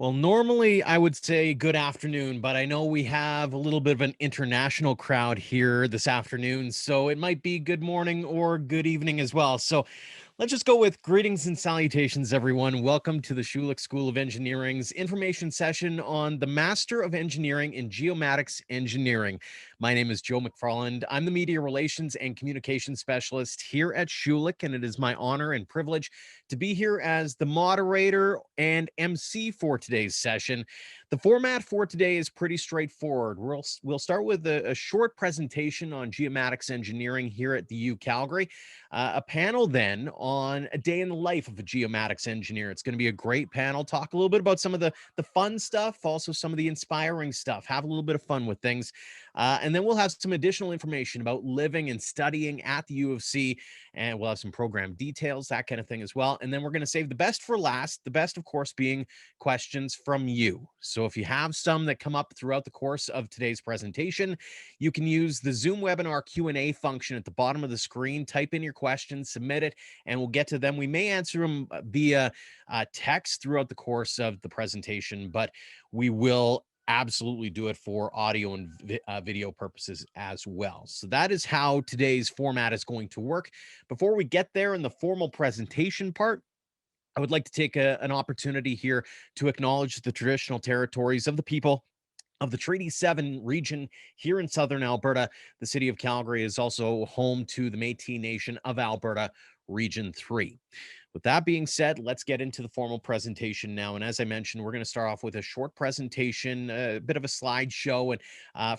Well, normally I would say good afternoon, but I know we have a little bit of an international crowd here this afternoon, so it might be good morning or good evening as well. So let's just go with greetings and salutations, everyone. Welcome to the Schulich School of Engineering's information session on the Master of Engineering in Geomatics Engineering. My name is Joe McFarland. I'm the Media Relations and Communications Specialist here at Schulich, and it is my honor and privilege to be here as the moderator and MC for today's session. The format for today is pretty straightforward. We'll start with a short presentation on geomatics engineering here at the U Calgary, a panel then on a day in the life of a geomatics engineer. It's going to be a great panel. Talk a little bit about some of the fun stuff, also some of the inspiring stuff. Have a little bit of fun with things. And then we'll have some additional information about living and studying at the U of C, and we'll have some program details, that kind of thing as well. And then we're going to save the best for last, the best, of course, being questions from you. So if you have some that come up throughout the course of today's presentation, you can use the Zoom webinar Q&A function at the bottom of the screen, type in your questions, submit it, and we'll get to them. We may answer them via text throughout the course of the presentation, but we will absolutely do it for audio and video purposes as well. So that is how today's format is going to work. Before we get there in the formal presentation part, I would like to take an opportunity here to acknowledge the traditional territories of the people of the Treaty 7 region here in southern Alberta. The city of Calgary is also home to the Métis Nation of Alberta, Region 3. With that being said, let's get into the formal presentation now. And as I mentioned, we're going to start off with a short presentation, a bit of a slideshow, and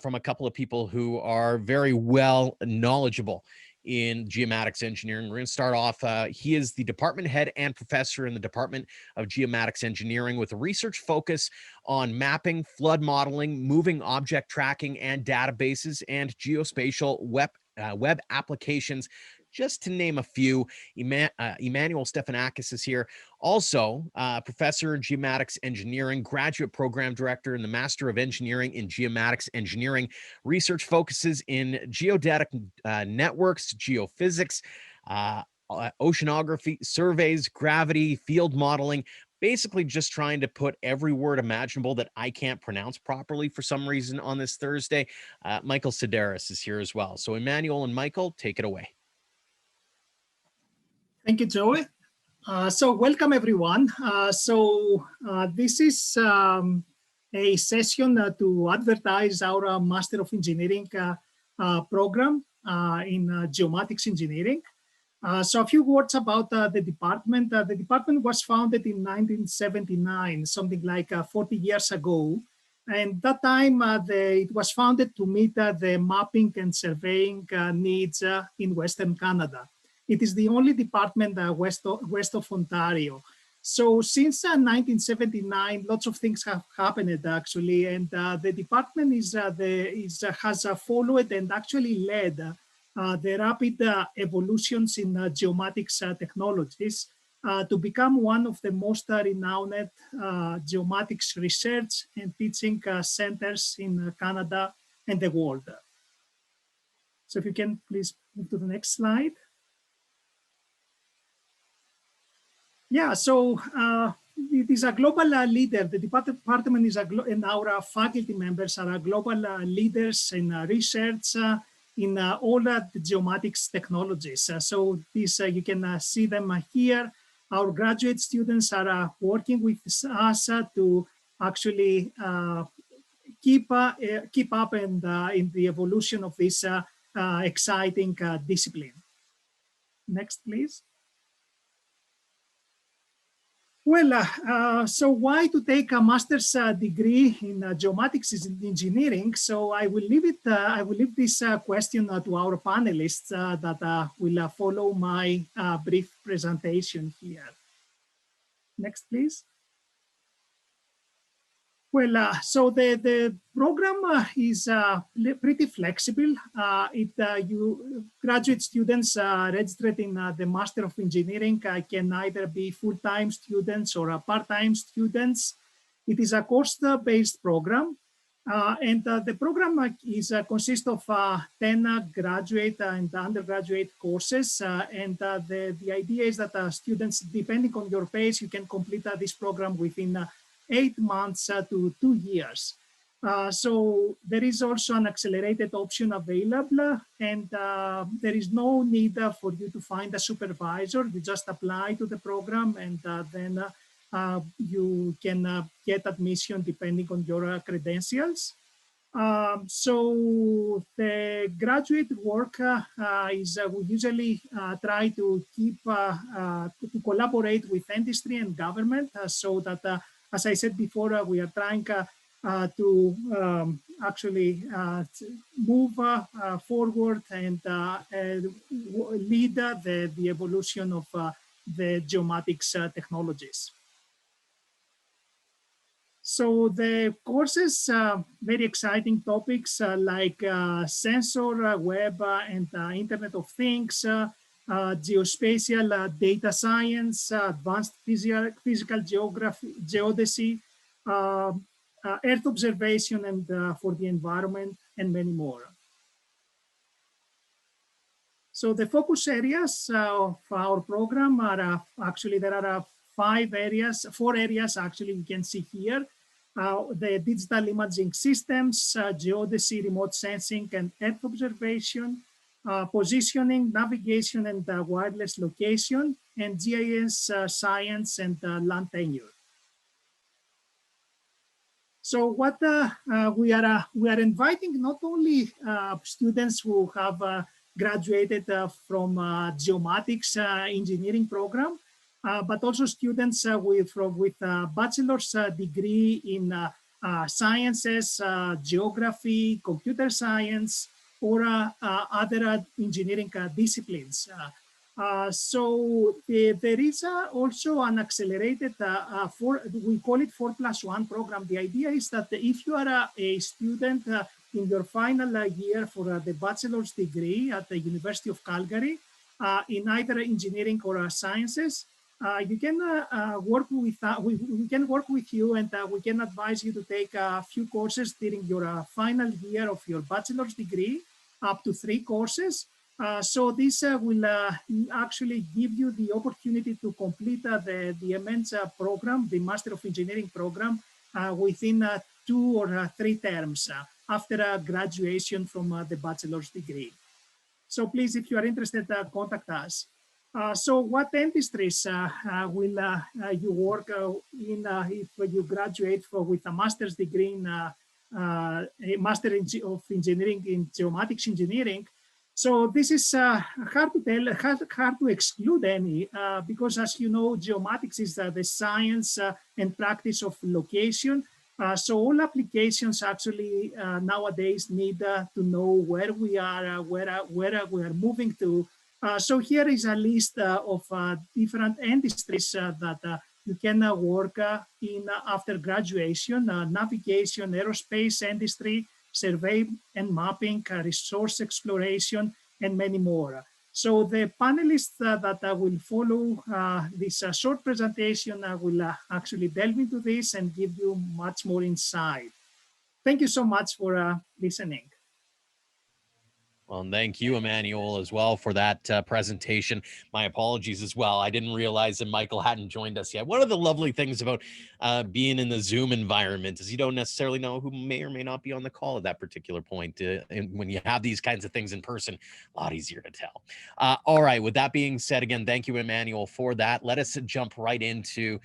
from a couple of people who are very well knowledgeable in geomatics engineering. We're going to start off. He is the department head and professor in the Department of Geomatics Engineering with a research focus on mapping, flood modeling, moving object tracking and databases, and geospatial web applications, just to name a few. Emmanuel Stefanakis is here. Also, professor in geomatics engineering, graduate program director, and the Master of Engineering in Geomatics Engineering. Research focuses in geodetic networks, geophysics, oceanography, surveys, gravity, field modeling, basically just trying to put every word imaginable that I can't pronounce properly for some reason on this Thursday. Michael Sedaris is here as well. So Emmanuel and Michael, take it away. Thank you, Joey. So welcome, everyone. This is a session to advertise our Master of Engineering program in Geomatics Engineering. So a few words about the department. The department was founded in 1979, something like 40 years ago. And that time, it was founded to meet the mapping and surveying needs in Western Canada. It is the only department west of Ontario. So since 1979, lots of things have happened actually, and the department has followed and actually led the rapid evolutions in geomatics technologies to become one of the most renowned geomatics research and teaching centers in Canada and the world. So if you can please move to the next slide. Yeah, so it is a global leader. The department is and our faculty members are global leaders in research in all the geomatics technologies. So this you can see them here. Our graduate students are working with us to actually keep up in the evolution of this exciting discipline. Next, please. Well, so why to take a master's degree in geomatics engineering? So I will leave this question to our panelists that will follow my brief presentation here. Next, please. Well, so the program is pretty flexible. Graduate students registered in the Master of Engineering can either be full-time students or part-time students. It is a course-based program, and the program consists of 10 graduate and undergraduate courses. And the idea is that students, depending on your pace, you can complete this program within 8 months to 2 years. So there is also an accelerated option available, and there is no need for you to find a supervisor. You just apply to the program, and then you can get admission depending on your credentials. So the graduate work is we usually try to keep to collaborate with industry and government so that, as I said before, we are trying to actually move forward and lead the evolution of the geomatics technologies. So the courses, very exciting topics like sensor, web, and Internet of Things, geospatial data science, advanced physical geography, geodesy, earth observation and for the environment, and many more. So the focus areas of our program are actually, there are 4 areas actually we can see here. The digital imaging systems, geodesy, remote sensing and earth observation, positioning, navigation and wireless location, and GIS science and land tenure. So what we are inviting not only students who have graduated from geomatics engineering program, but also students with a bachelor's degree in sciences, geography, computer science, or other engineering disciplines. So there is also an accelerated, we call it 4+1 program. The idea is that if you are a student in your final year for the bachelor's degree at the University of Calgary, in either engineering or sciences, you can work with, we can work with you, and we can advise you to take a few courses during your final year of your bachelor's degree, up to 3 courses. So this will actually give you the opportunity to complete the MENS program, the Master of Engineering program, within 2 or 3 terms after graduation from the bachelor's degree. So please, if you are interested, contact us. So what industries will you work in if you graduate with a master's degree in a Master of Engineering in Geomatics Engineering? So this is hard to tell, hard to exclude any, because as you know, geomatics is the science and practice of location. So all applications actually nowadays need to know where we are, where we are moving to. So here is a list of different industries that you can work in after graduation: navigation, aerospace industry, survey and mapping, resource exploration, and many more. So the panelists that will follow this short presentation will actually delve into this and give you much more insight. Thank you so much for listening. Well, thank you, Emmanuel, as well for that presentation. My apologies as well. I didn't realize that Michael hadn't joined us yet. One of the lovely things about being in the Zoom environment is you don't necessarily know who may or may not be on the call at that particular point. And when you have these kinds of things in person, a lot easier to tell. All right. With that being said, again, thank you, Emmanuel, for that. Let us jump right into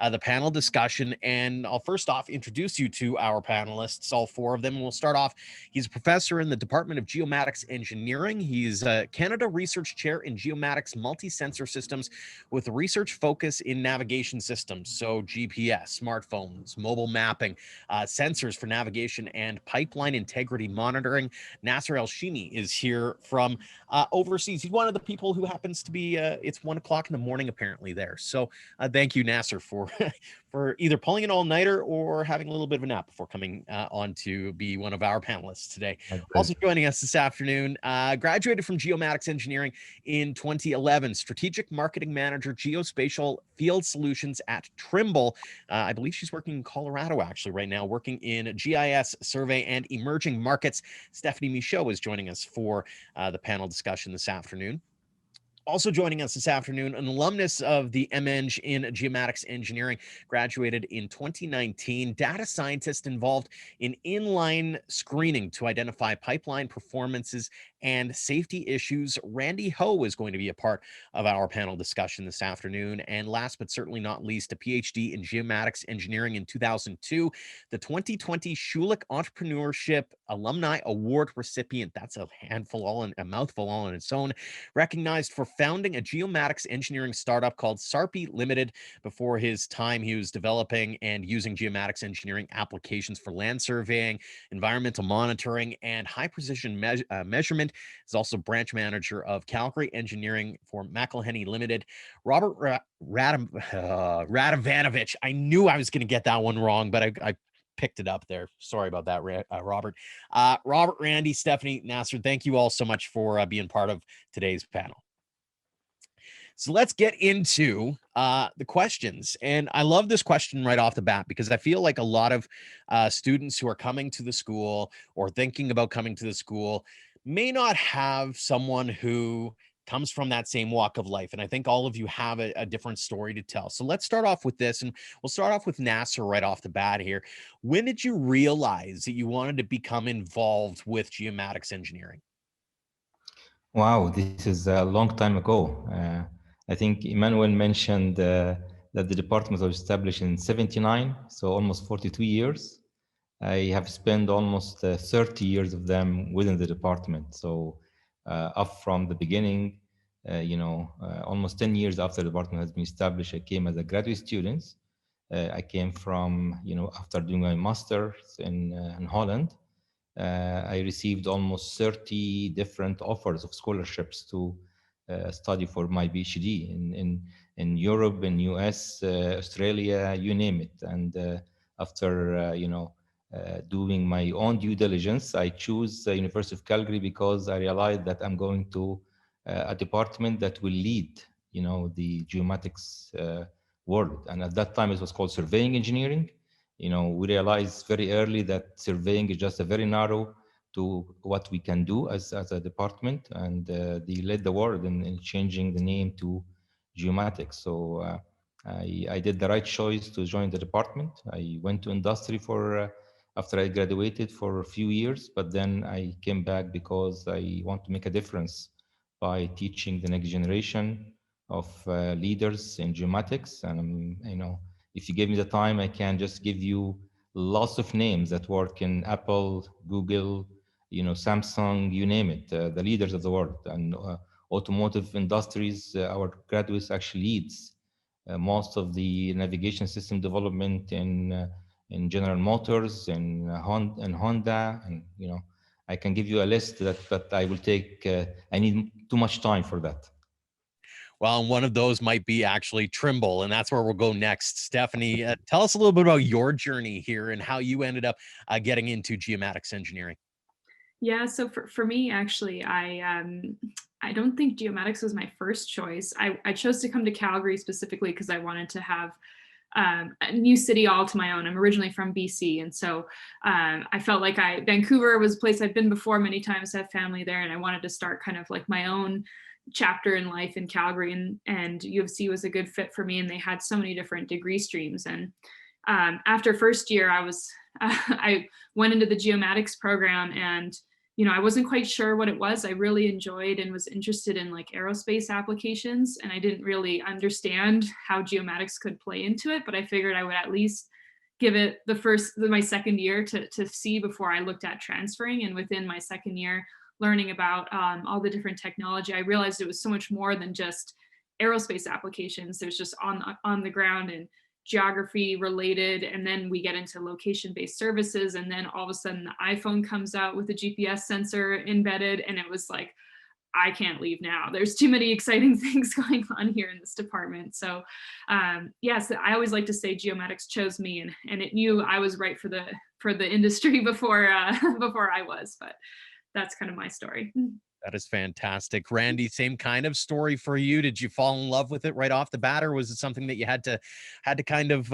the panel discussion. And I'll first off introduce you to our panelists, all 4 of them. We'll start off. He's a professor in the Department of Geomatics Engineering. He's a Canada Research Chair in Geomatics Multi-Sensor Systems with a research focus in navigation systems. So GPS, smartphones, mobile mapping, sensors for navigation and pipeline integrity monitoring. Nasser El-Shimi is here from overseas. He's one of the people who happens to be, it's 1 o'clock in the morning apparently there. So thank you, Nasser, for for either pulling an all-nighter or having a little bit of a nap before coming on to be one of our panelists today. Also joining us this afternoon, graduated from Geomatics Engineering in 2011, Strategic Marketing Manager, Geospatial Field Solutions at Trimble. I believe she's working in Colorado actually right now, working in GIS survey and emerging markets. Stephanie Michaud is joining us for the panel discussion this afternoon. Also joining us this afternoon, an alumnus of the MEng in Geomatics Engineering, graduated in 2019, data scientist involved in inline screening to identify pipeline performances and safety issues. Randy Ho is going to be a part of our panel discussion this afternoon. And last but certainly not least, a PhD in Geomatics Engineering in 2002, the 2020 Schulich Entrepreneurship Alumni Award recipient. That's a mouthful all on its own. Recognized for founding a geomatics engineering startup called Sarpy Limited. Before his time, he was developing and using geomatics engineering applications for land surveying, environmental monitoring, and high precision measurement. He's also branch manager of Calgary Engineering for McElhenney Limited. Robert Radovanovich. I knew I was going to get that one wrong, but I picked it up there. Sorry about that, Robert. Robert, Randy, Stephanie, Nasser, thank you all so much for being part of today's panel. So let's get into the questions. And I love this question right off the bat because I feel like a lot of students who are coming to the school or thinking about coming to the school may not have someone who comes from that same walk of life. And I think all of you have a different story to tell. So let's start off with this, and we'll start off with Nasser right off the bat here. When did you realize that you wanted to become involved with geomatics engineering? Wow, this is a long time ago. I think Emmanuel mentioned that the department was established in 79, so almost 42 years. I have spent almost 30 years of them within the department. So up from the beginning, almost 10 years after the department has been established, I came as a graduate student. I came from, after doing my master's in Holland, I received almost 30 different offers of scholarships to study for my PhD in Europe, in US, Australia, you name it. And after, doing my own due diligence, I choose the University of Calgary because I realized that I'm going to a department that will lead, the geomatics world. And at that time, it was called surveying engineering. We realized very early that surveying is just a very narrow to what we can do as a department, and they led the world in changing the name to geomatics. So I did the right choice to join the department. I went to industry after I graduated for a few years, but then I came back because I want to make a difference by teaching the next generation of leaders in geomatics. And if you give me the time, I can just give you lots of names that work in Apple, Google, Samsung, you name it, the leaders of the world. And automotive industries, our graduates actually leads most of the navigation system development in General Motors and Honda, and I can give you a list that I will take. I need too much time for that. Well, and one of those might be actually Trimble, and that's where we'll go next. Stephanie, tell us a little bit about your journey here and how you ended up getting into geomatics engineering. Yeah, so for me, actually, I don't think geomatics was my first choice. I chose to come to Calgary specifically because I wanted to have a new city all to my own. I'm originally from BC, and so I felt like Vancouver was a place I'd been before many times, have family there, and I wanted to start kind of like my own chapter in life in Calgary, and U of C was a good fit for me, and they had so many different degree streams. And after first year, I went into the geomatics program, and I wasn't quite sure what it was. I really enjoyed and was interested in like aerospace applications, and I didn't really understand how geomatics could play into it, but I figured I would at least give it my second year to see before I looked at transferring. And within my second year, learning about all the different technology, I realized it was so much more than just aerospace applications. There's just on the ground and geography related, and then we get into location-based services, and then all of a sudden the iPhone comes out with a GPS sensor embedded, and it was like, I can't leave now. There's too many exciting things going on here in this department. So yes, I always like to say geomatics chose me, and it knew I was right for the industry before I was. But that's kind of my story. That is fantastic. Randy, same kind of story for you. Did you fall in love with it right off the bat, or was it something that you had to kind of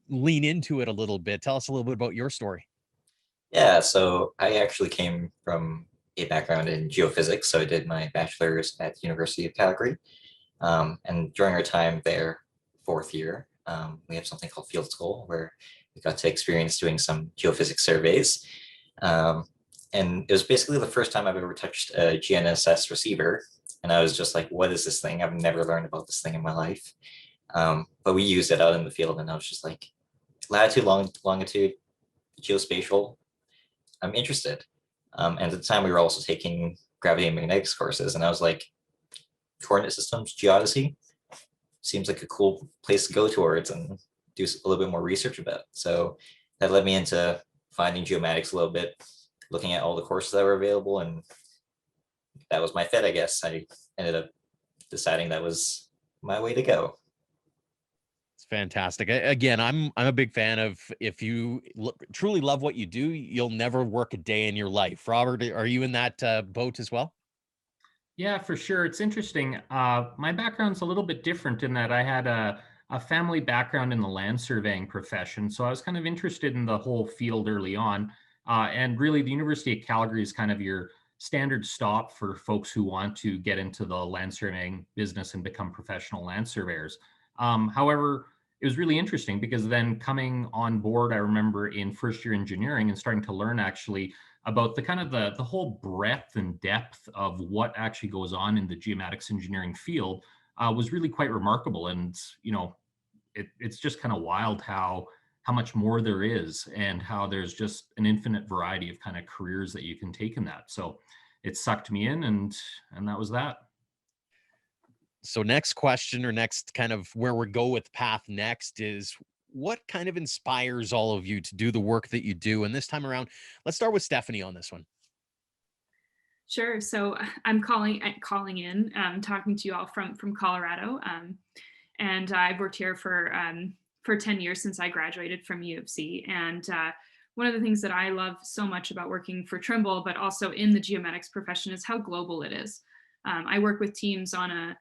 lean into it a little bit? Tell us a little bit about your story. Yeah, so I actually came from a background in geophysics, so I did my bachelor's at the University of Calgary. And during our time there, 4th year, we have something called field school, where we got to experience doing some geophysics surveys. And it was basically the first time I've ever touched a GNSS receiver. And I was just like, what is this thing? I've never learned about this thing in my life. But we used it out in the field, and I was just like, latitude, longitude, geospatial, I'm interested. And at the time we were also taking gravity and magnetics courses, and I was like, coordinate systems, geodesy, seems like a cool place to go towards and do a little bit more research about. So that led me into finding geomatics a little bit, looking at all the courses that were available, and that was my fit, I guess. I ended up deciding that was my way to go. It's fantastic. Again, I'm a big fan of, if you truly love what you do, you'll never work a day in your life. Robert, are you in that boat as well? Yeah, for sure. It's interesting. My background's a little bit different in that I had a family background in the land surveying profession. So I was kind of interested in the whole field early on. And really, the University of Calgary is kind of your standard stop for folks who want to get into the land surveying business and become professional land surveyors. However, it was really interesting because then coming on board, I remember in first year engineering and starting to learn actually about the kind of the whole breadth and depth of what actually goes on in the geomatics engineering field was really quite remarkable. And, you know, it's just kind of wild how much more there is and how there's just an infinite variety of kind of careers that you can take in that. So it sucked me in, and that was that. So next question, or next kind of where we go with path next, is what kind of inspires all of you to do the work that you do? And this time around, let's start with Stephanie on this one. Sure. So I'm calling in, talking to you all from Colorado, and I've worked here for 10 years since I graduated from U of C. And one of the things that I love so much about working for Trimble, but also in the geomatics profession, is how global it is. I work with teams on a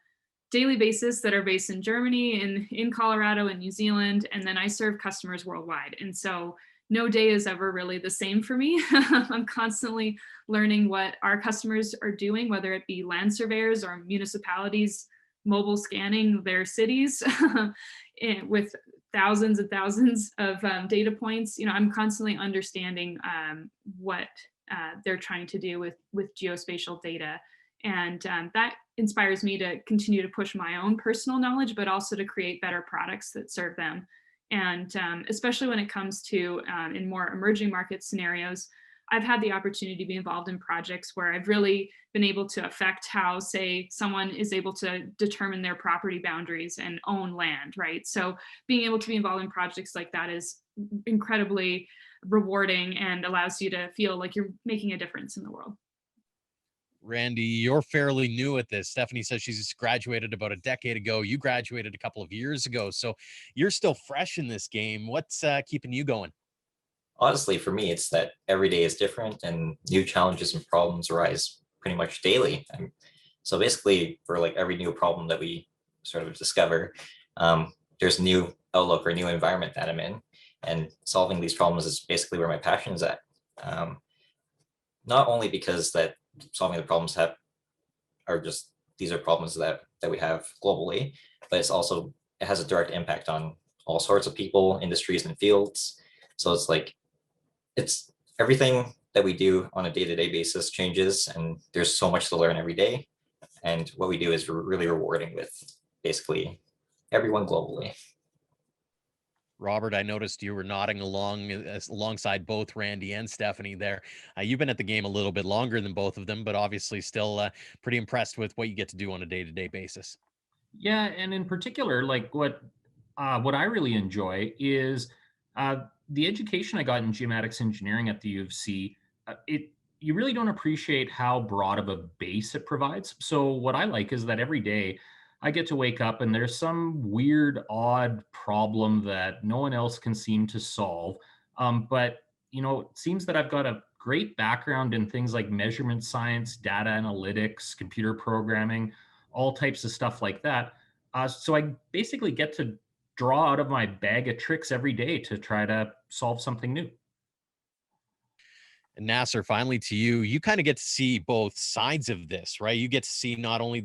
daily basis that are based in Germany, in Colorado and New Zealand, and then I serve customers worldwide. And so no day is ever really the same for me. I'm constantly learning what our customers are doing, whether it be land surveyors or municipalities mobile scanning their cities with thousands and thousands of data points. You know, I'm constantly understanding what they're trying to do with geospatial data. And that inspires me to continue to push my own personal knowledge, but also to create better products that serve them. And especially when it comes to in more emerging market scenarios, I've had the opportunity to be involved in projects where I've really been able to affect how, say, someone is able to determine their property boundaries and own land, right? So being able to be involved in projects like that is incredibly rewarding and allows you to feel like you're making a difference in the world. Randy, you're fairly new at this. Stephanie says she's graduated about a decade ago. You graduated a couple of years ago. So you're still fresh in this game. What's keeping you going? Honestly, for me, it's that every day is different and new challenges and problems arise pretty much daily. So basically, for like every new problem that we sort of discover, there's a new outlook or a new environment that I'm in. And solving these problems is basically where my passion is at. Not only because that solving the problems these are problems that we have globally, but it has a direct impact on all sorts of people, industries, and fields. So it's everything that we do on a day-to-day basis changes, and there's so much to learn every day. And what we do is really rewarding with basically everyone globally. Robert, I noticed you were nodding along alongside both Randy and Stephanie there. You've been at the game a little bit longer than both of them, but obviously still pretty impressed with what you get to do on a day-to-day basis. Yeah, and in particular, like what I really enjoy is the education I got in geomatics engineering at the U of C. You really don't appreciate how broad of a base it provides. So what I like is that every day I get to wake up and there's some weird, odd problem that no one else can seem to solve. But you know, it seems that I've got a great background in things like measurement science, data analytics, computer programming, all types of stuff like that. So I basically get to draw out of my bag of tricks every day to try to solve something new. Nasser, finally to you. You kind of get to see both sides of this, right? You get to see not only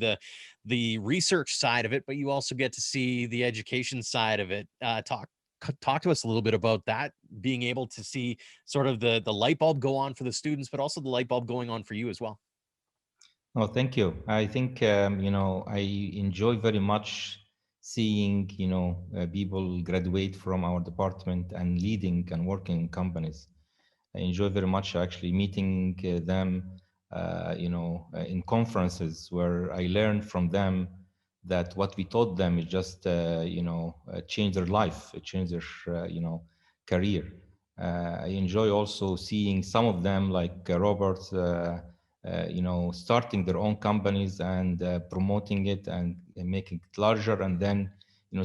the research side of it, but you also get to see the education side of it. Talk to us a little bit about that, being able to see sort of the light bulb go on for the students, but also the light bulb going on for you as well. Oh, thank you. I think, I enjoy very much seeing, people graduate from our department and leading and working in companies. I enjoy very much actually meeting them, in conferences where I learn from them that what we taught them is just, change their life, change their, career. I enjoy also seeing some of them like Robert, starting their own companies and promoting it and making it larger, and then,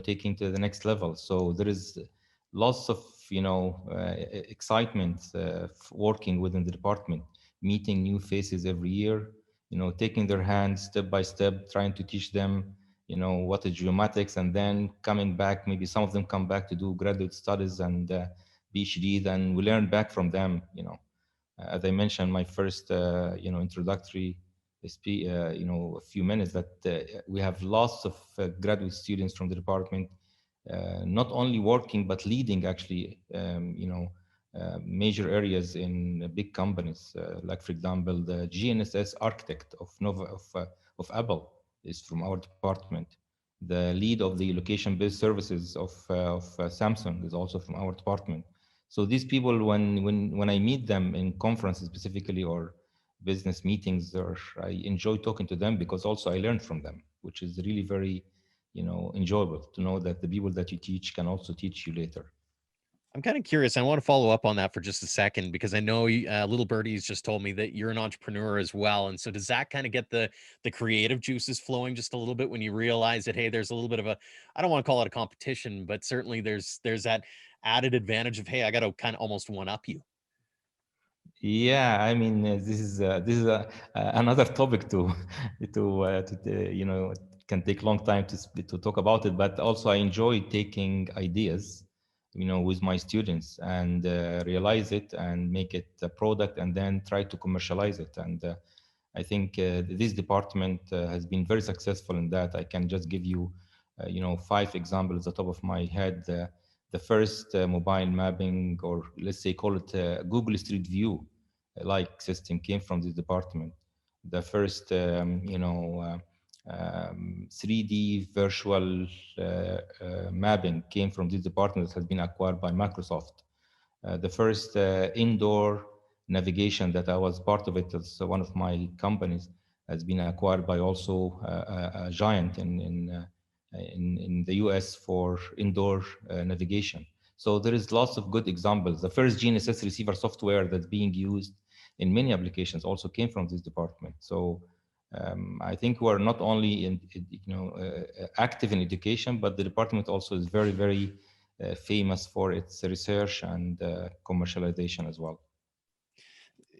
taking to the next level. So there is lots of, excitement working within the department, meeting new faces every year, taking their hands step by step, trying to teach them, what is geomatics, and then coming back. Maybe some of them come back to do graduate studies and PhD, then we learn back from them. As I mentioned, my first, introductory a few minutes, that we have lots of graduate students from the department, not only working but leading actually, major areas in big companies. Like for example, the GNSS architect of of Apple is from our department. The lead of the location-based services of Samsung is also from our department. So these people, when I meet them in conferences specifically or business meetings, or I enjoy talking to them because also I learn from them, which is really very, enjoyable to know that the people that you teach can also teach you later. I'm kind of curious. I want to follow up on that for just a second because I know little birdie's just told me that you're an entrepreneur as well. And so does that kind of get the creative juices flowing just a little bit when you realize that, hey, there's a little bit of a, I don't want to call it a competition, but certainly there's that added advantage of, hey, I got to kind of almost one up you. Yeah, I mean, this is another topic to it can take long time to talk about it. But also, I enjoy taking ideas, with my students and realize it and make it a product, and then try to commercialize it. And I think this department has been very successful in that. I can just give you, 5 examples at the top of my head. The first mobile mapping, or let's say call it Google Street View like system, came from this department. The first 3D virtual mapping came from this department that has been acquired by Microsoft. The first indoor navigation that I was part of it as one of my companies has been acquired by also a giant in the US for indoor navigation. So there is lots of good examples. The first GNSS receiver software that's being used in many applications also came from this department. So I think we're not only active in education, but the department also is very, very famous for its research and commercialization as well.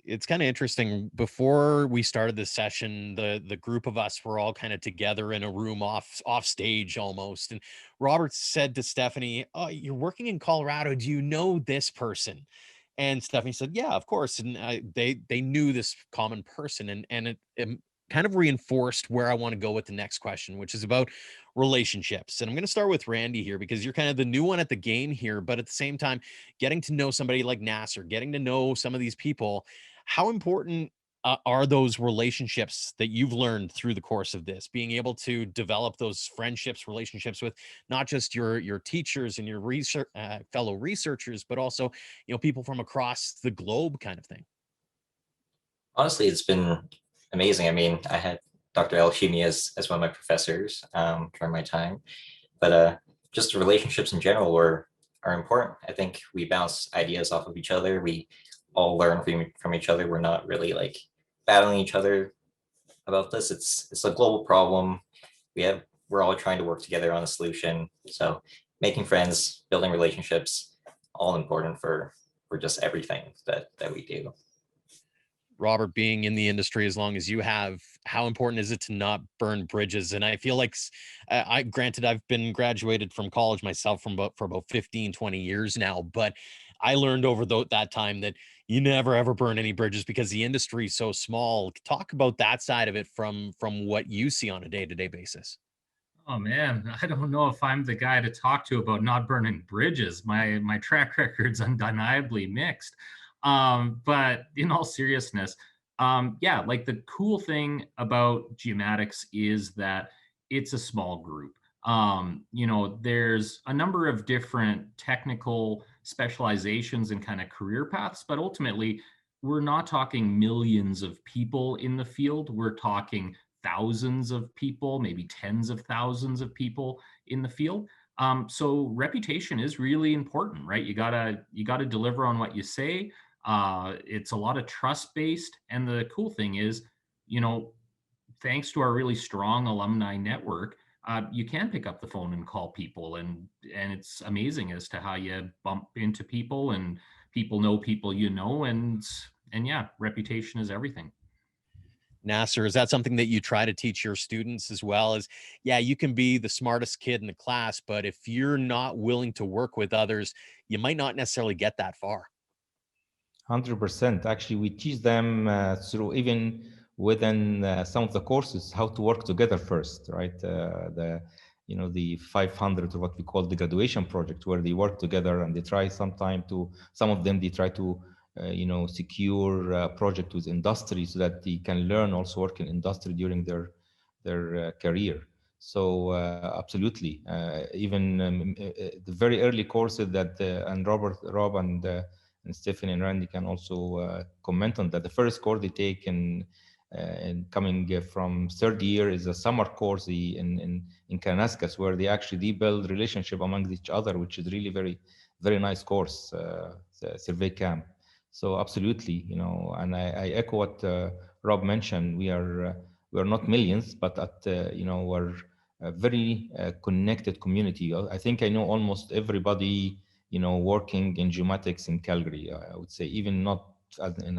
It's kind of interesting. Before we started this session, the group of us were all kind of together in a room off stage almost, and Robert said to Stephanie, "Oh, you're working in Colorado. Do you know this person?" And Stephanie said, "Yeah, of course." And they knew this common person, and it kind of reinforced where I want to go with the next question, which is about relationships. And I'm going to start with Randy here because you're kind of the new one at the game here, but at the same time, getting to know somebody like Nasser, getting to know some of these people. How important are those relationships that you've learned through the course of this, being able to develop those friendships, relationships with not just your teachers and your research fellow researchers, but also people from across the globe, kind of thing? Honestly, it's been amazing. I mean, I had Dr. Alchemy as one of my professors during my time, but just the relationships in general are important. I think we bounce ideas off of each other. We all learn from each other. We're not really like battling each other about this. It's a global problem. We're all trying to work together on a solution. So making friends, building relationships, all important for just everything that we do. Robert, being in the industry as long as you have, how important is it to not burn bridges? And I feel like granted, I've been graduated from college myself for about 15, 20 years now, but I learned over that time that you never ever burn any bridges because the industry is so small. Talk about that side of it from what you see on a day-to-day basis. Oh man, I don't know if I'm the guy to talk to about not burning bridges. My track record's undeniably mixed. But in all seriousness, yeah, like the cool thing about geomatics is that it's a small group. There's a number of different technical specializations and kind of career paths, but ultimately, we're not talking millions of people in the field. We're talking thousands of people, maybe tens of thousands of people in the field. So reputation is really important, right? You gotta deliver on what you say. It's a lot of trust based, and the cool thing is, you know, thanks to our really strong alumni network, you can pick up the phone and call people, and it's amazing as to how you bump into people, and people know people, and yeah, reputation is everything. Nasser, is that something that you try to teach your students as well? As, yeah, you can be the smartest kid in the class, but if you're not willing to work with others, you might not necessarily get that far. 100%. Actually, we teach them through even within some of the courses how to work together first, right? The 500, or what we call the graduation project, where they work together and they try some of them they try to secure a project with industry so that they can learn also work in industry during their career. So absolutely, even the very early courses that and Rob and Stephanie and Randy can also comment on that. The first course they take and coming from third year is a summer course in Kanaskas, where they build relationship among each other, which is really very, very nice course, the survey camp. So absolutely, and I echo what Rob mentioned. We are not millions, but we're a very connected community. I think I know almost everybody working in geomatics in Calgary. I would say, even not in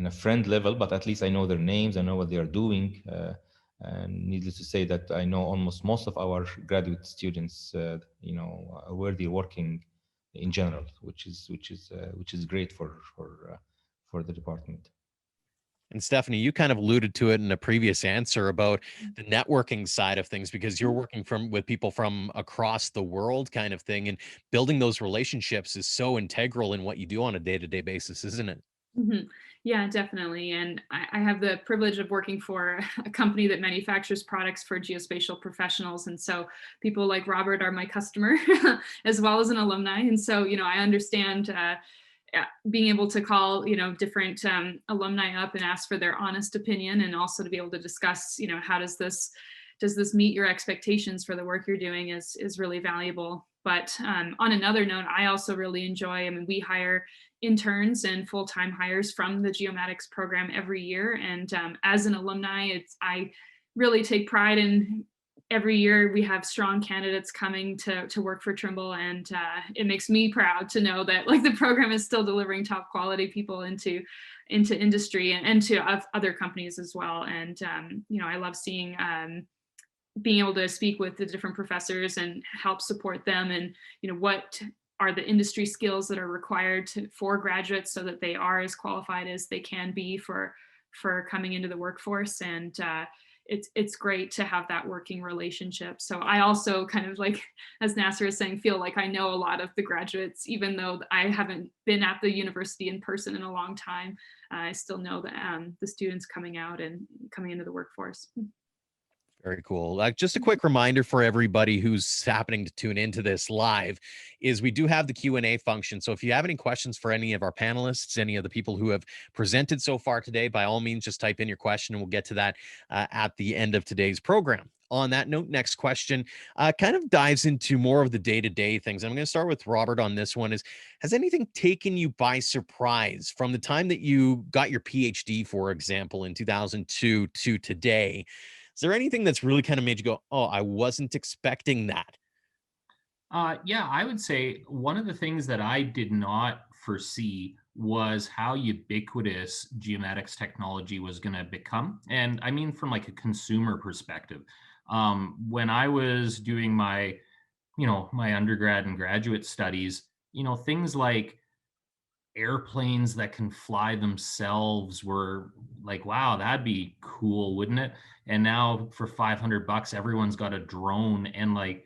a friend level, but at least I know their names. I know what they are doing. And needless to say that I know almost most of our graduate students, where they're working in general, which is great for the department. And Stephanie, you kind of alluded to it in a previous answer about the networking side of things, because you're working with people from across the world kind of thing, and building those relationships is so integral in what you do on a day-to-day basis, isn't it? Yeah, definitely. And I have the privilege of working for a company that manufactures products for geospatial professionals. And so people like Robert are my customer as well as an alumni. And so, I understand being able to call, different alumni up and ask for their honest opinion, and also to be able to discuss, how does this meet your expectations for the work you're doing is really valuable. But on another note, I also really enjoy, we hire interns and full-time hires from the geomatics program every year. And as an alumni, I really take pride in every year we have strong candidates coming to work for Trimble, and it makes me proud to know that the program is still delivering top quality people into industry and to other companies as well. And I love seeing being able to speak with the different professors and help support them, and what are the industry skills that are required for graduates so that they are as qualified as they can be for coming into the workforce. And it's great to have that working relationship. So I also kind of, as Nasser is saying, feel like I know a lot of the graduates, even though I haven't been at the university in person in a long time. I still know the students coming out and coming into the workforce. Very cool. Just a quick reminder for everybody who's happening to tune into this live is we do have the Q&A function. So if you have any questions for any of our panelists, any of the people who have presented so far today, by all means, just type in your question and we'll get to that at the end of today's program. On that note, next question kind of dives into more of the day-to-day things. I'm going to start with Robert on this one. Has anything taken you by surprise from the time that you got your PhD, for example, in 2002 to today? Is there anything that's really kind of made you go, oh, I wasn't expecting that? Yeah, I would say one of the things that I did not foresee was how ubiquitous geomatics technology was going to become. And I mean, from like a consumer perspective, when I was doing my, my undergrad and graduate studies, things like airplanes that can fly themselves were like, wow, that'd be cool, wouldn't it? And now for $500, everyone's got a drone. And like,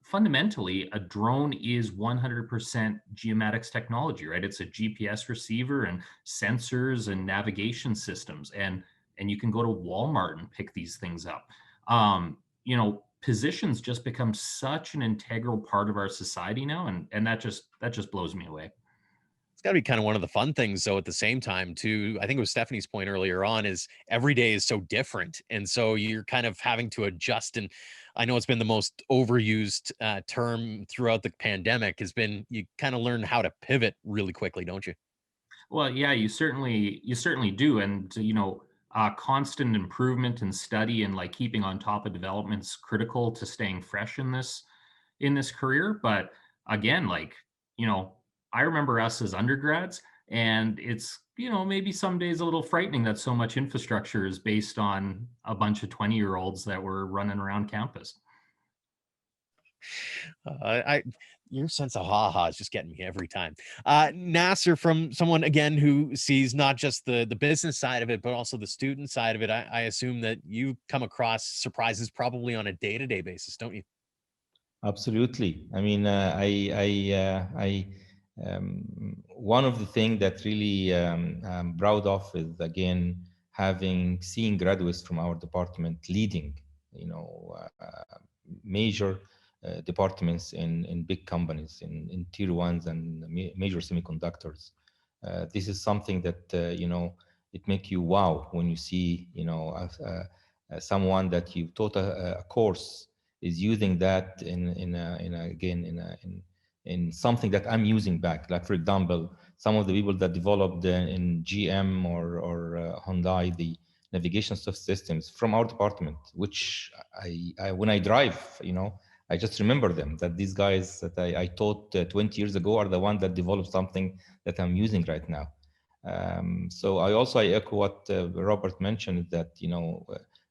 fundamentally, a drone is 100% geomatics technology, right? It's a GPS receiver and sensors and navigation systems. And you can go to Walmart and pick these things up. Positions just become such an integral part of our society now. And that just blows me away. It's got to be kind of one of the fun things, though, at the same time, too. I think it was Stephanie's point earlier on is every day is so different. And so you're kind of having to adjust. And I know it's been the most overused term throughout the pandemic has been you kind of learn how to pivot really quickly, don't you? Well, yeah, you certainly do. And, constant improvement and study and like keeping on top of development's critical to staying fresh in this career. But again, like, I remember us as undergrads, and it's, maybe some days a little frightening that so much infrastructure is based on a bunch of 20-year-olds that were running around campus. I Your sense of ha-ha is just getting me every time. Nasser, from someone again who sees not just the business side of it, but also the student side of it, I assume that you come across surprises probably on a day-to-day basis, don't you? Absolutely. I mean, one of the things that really I'm proud of is again seeing graduates from our department leading, major departments in big companies in tier ones and major semiconductors. This is something that it make you wow when you see someone that you taught a course is using that in something that I'm using back. Like for example, some of the people that developed in GM or Hyundai the navigation systems from our department, which I when I drive, I just remember them, that these guys that I taught 20 years ago are the ones that developed something that I'm using right now. So I echo what Robert mentioned, that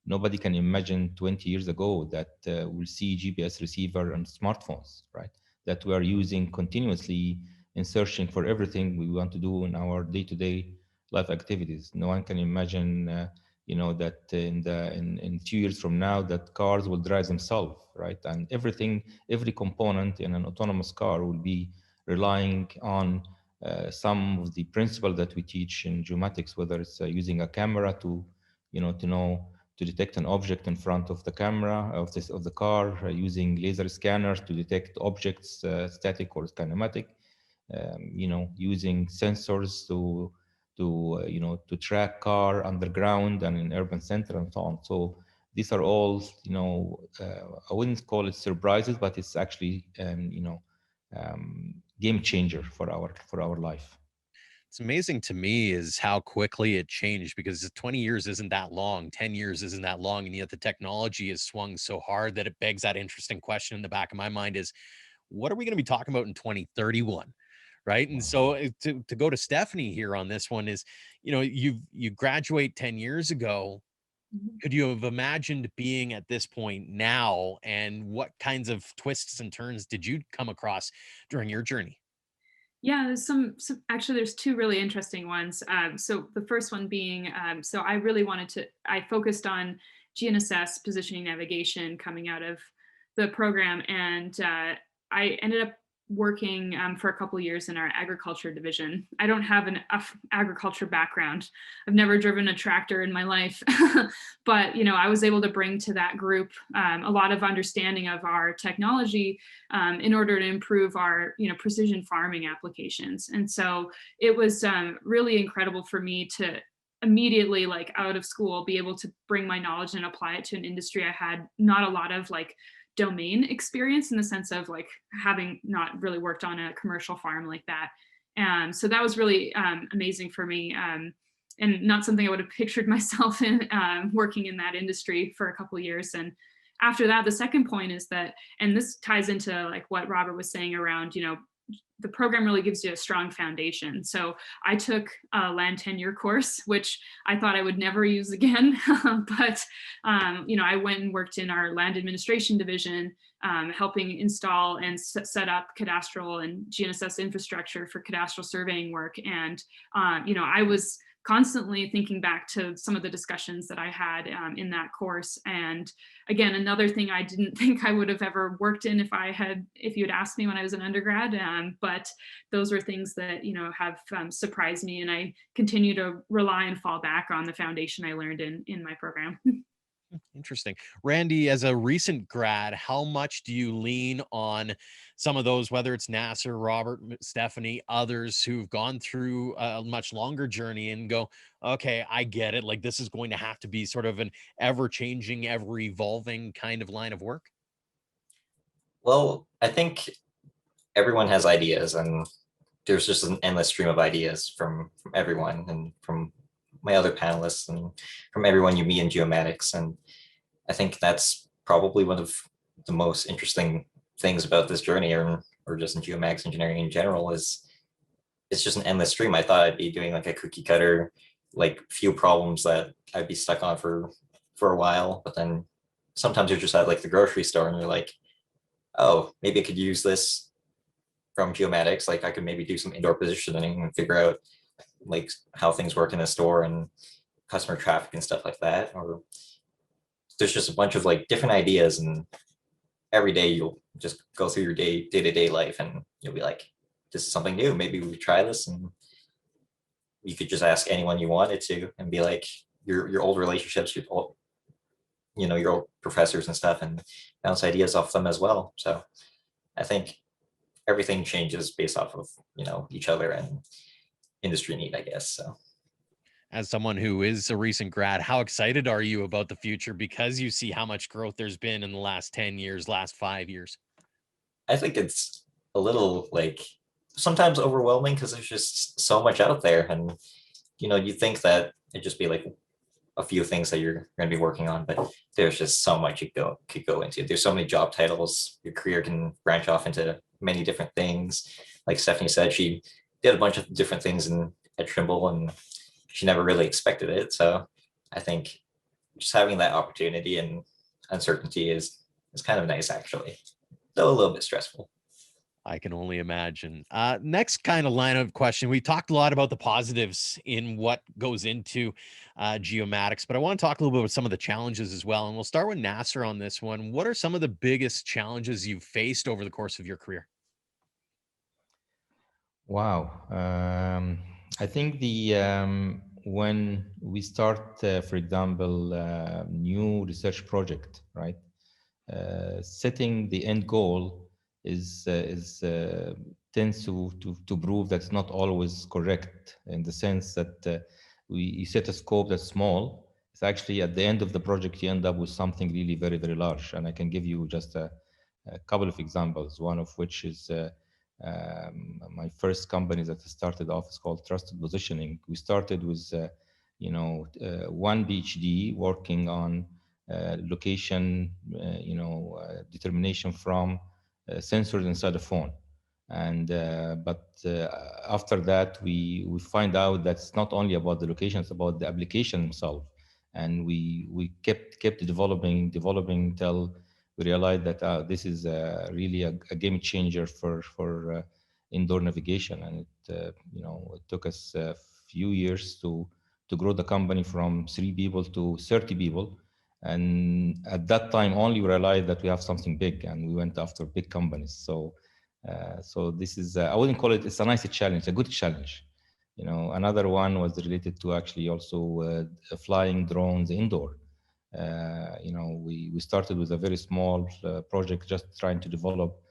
nobody can imagine 20 years ago that we'll see GPS receiver and smartphones, right? That we are using continuously in searching for everything we want to do in our day-to-day life activities. No one can imagine, that in 2 years from now that cars will drive themselves, right? And every component in an autonomous car will be relying on some of the principles that we teach in geomatics, whether it's using a camera to detect an object in front of the camera of the car, using laser scanners to detect objects, static or kinematic, using sensors to track car underground and in urban center and so on. So these are all, I wouldn't call it surprises, but it's actually, game changer for our life. It's amazing to me is how quickly it changed, because 20 years isn't that long, 10 years isn't that long, and yet the technology has swung so hard that it begs that interesting question in the back of my mind is, what are we going to be talking about in 2031? Right. And so to go to Stephanie here on this one is, you graduate 10 years ago. Could you have imagined being at this point now? And what kinds of twists and turns did you come across during your journey? Yeah, there's some actually there's two really interesting ones. So the first one being, so I focused on GNSS positioning navigation coming out of the program, and I ended up working for a couple of years in our agriculture division. I don't have an agriculture background. I've never driven a tractor in my life, but I was able to bring to that group a lot of understanding of our technology in order to improve our precision farming applications. And so it was really incredible for me to immediately, like out of school, be able to bring my knowledge and apply it to an industry I had not a lot of like domain experience, in the sense of like having not really worked on a commercial farm like that. And so that was really amazing for me, and not something I would have pictured myself in working in that industry for a couple of years. And after that, the second point is that, and this ties into like what Robert was saying around, the program really gives you a strong foundation. So I took a land tenure course, which I thought I would never use again. But, I went and worked in our land administration division, helping install and set up cadastral and GNSS infrastructure for cadastral surveying work. And, I was constantly thinking back to some of the discussions that I had in that course. And again, another thing I didn't think I would have ever worked in if you had asked me when I was an undergrad. But those were things that, have surprised me. And I continue to rely and fall back on the foundation I learned in my program. Interesting. Randy, as a recent grad, how much do you lean on some of those, whether it's Nasser, Robert, Stephanie, others who've gone through a much longer journey and go, okay, I get it. Like this is going to have to be sort of an ever-changing, ever-evolving kind of line of work? Well, I think everyone has ideas, and there's just an endless stream of ideas from everyone, and from my other panelists, and from everyone you meet in geomatics. And I think that's probably one of the most interesting things about this journey, or just in geomatics engineering in general, is it's just an endless stream. I thought I'd be doing like a cookie cutter, like few problems that I'd be stuck on for a while, but then sometimes you're just at like the grocery store and you're like, oh, maybe I could use this from geomatics. Like I could maybe do some indoor positioning and figure out like how things work in a store and customer traffic and stuff like that. Or there's just a bunch of like different ideas, and every day you'll just go through your day-to-day life and you'll be like, this is something new, maybe we try this. And you could just ask anyone you wanted to and be like, your old relationships, your old professors and stuff, and bounce ideas off them as well. So I think everything changes based off of each other and industry need, I guess. So As someone who is a recent grad, how excited are you about the future because you see how much growth there's been in the last 10 years, last 5 years? I think it's a little like sometimes overwhelming because there's just so much out there, and you think that it'd just be like a few things that you're going to be working on, but there's just so much you could go into. There's so many job titles. Your career can branch off into many different things. Like Stephanie said, she did a bunch of different things at Trimble, and she never really expected it. So I think just having that opportunity and uncertainty is kind of nice, actually, though a little bit stressful. I can only imagine. Next kind of line of question. We talked a lot about the positives in what goes into geomatics, but I want to talk a little bit about some of the challenges as well. And we'll start with Nasser on this one. What are some of the biggest challenges you've faced over the course of your career? Wow. I think when we start, for example, new research project, right? Setting the end goal tends to prove that's not always correct, in the sense that you set a scope that's small. It's actually at the end of the project you end up with something really very, very large. And I can give you just a couple of examples. One of which is my first company that I started off is called Trusted Positioning. We started with one PhD working on location determination from sensors inside the phone, and but after that we find out that's not only about the location, it's about the application itself. And we kept developing till we realized that this is really a game changer for indoor navigation. And it took us a few years to grow the company from 3 people to 30 people. And at that time only we realized that we have something big, and we went after big companies. So this is I wouldn't call it's a nice challenge, a good challenge. Another one was related to actually also flying drones indoor. We started with a very small project, just trying to develop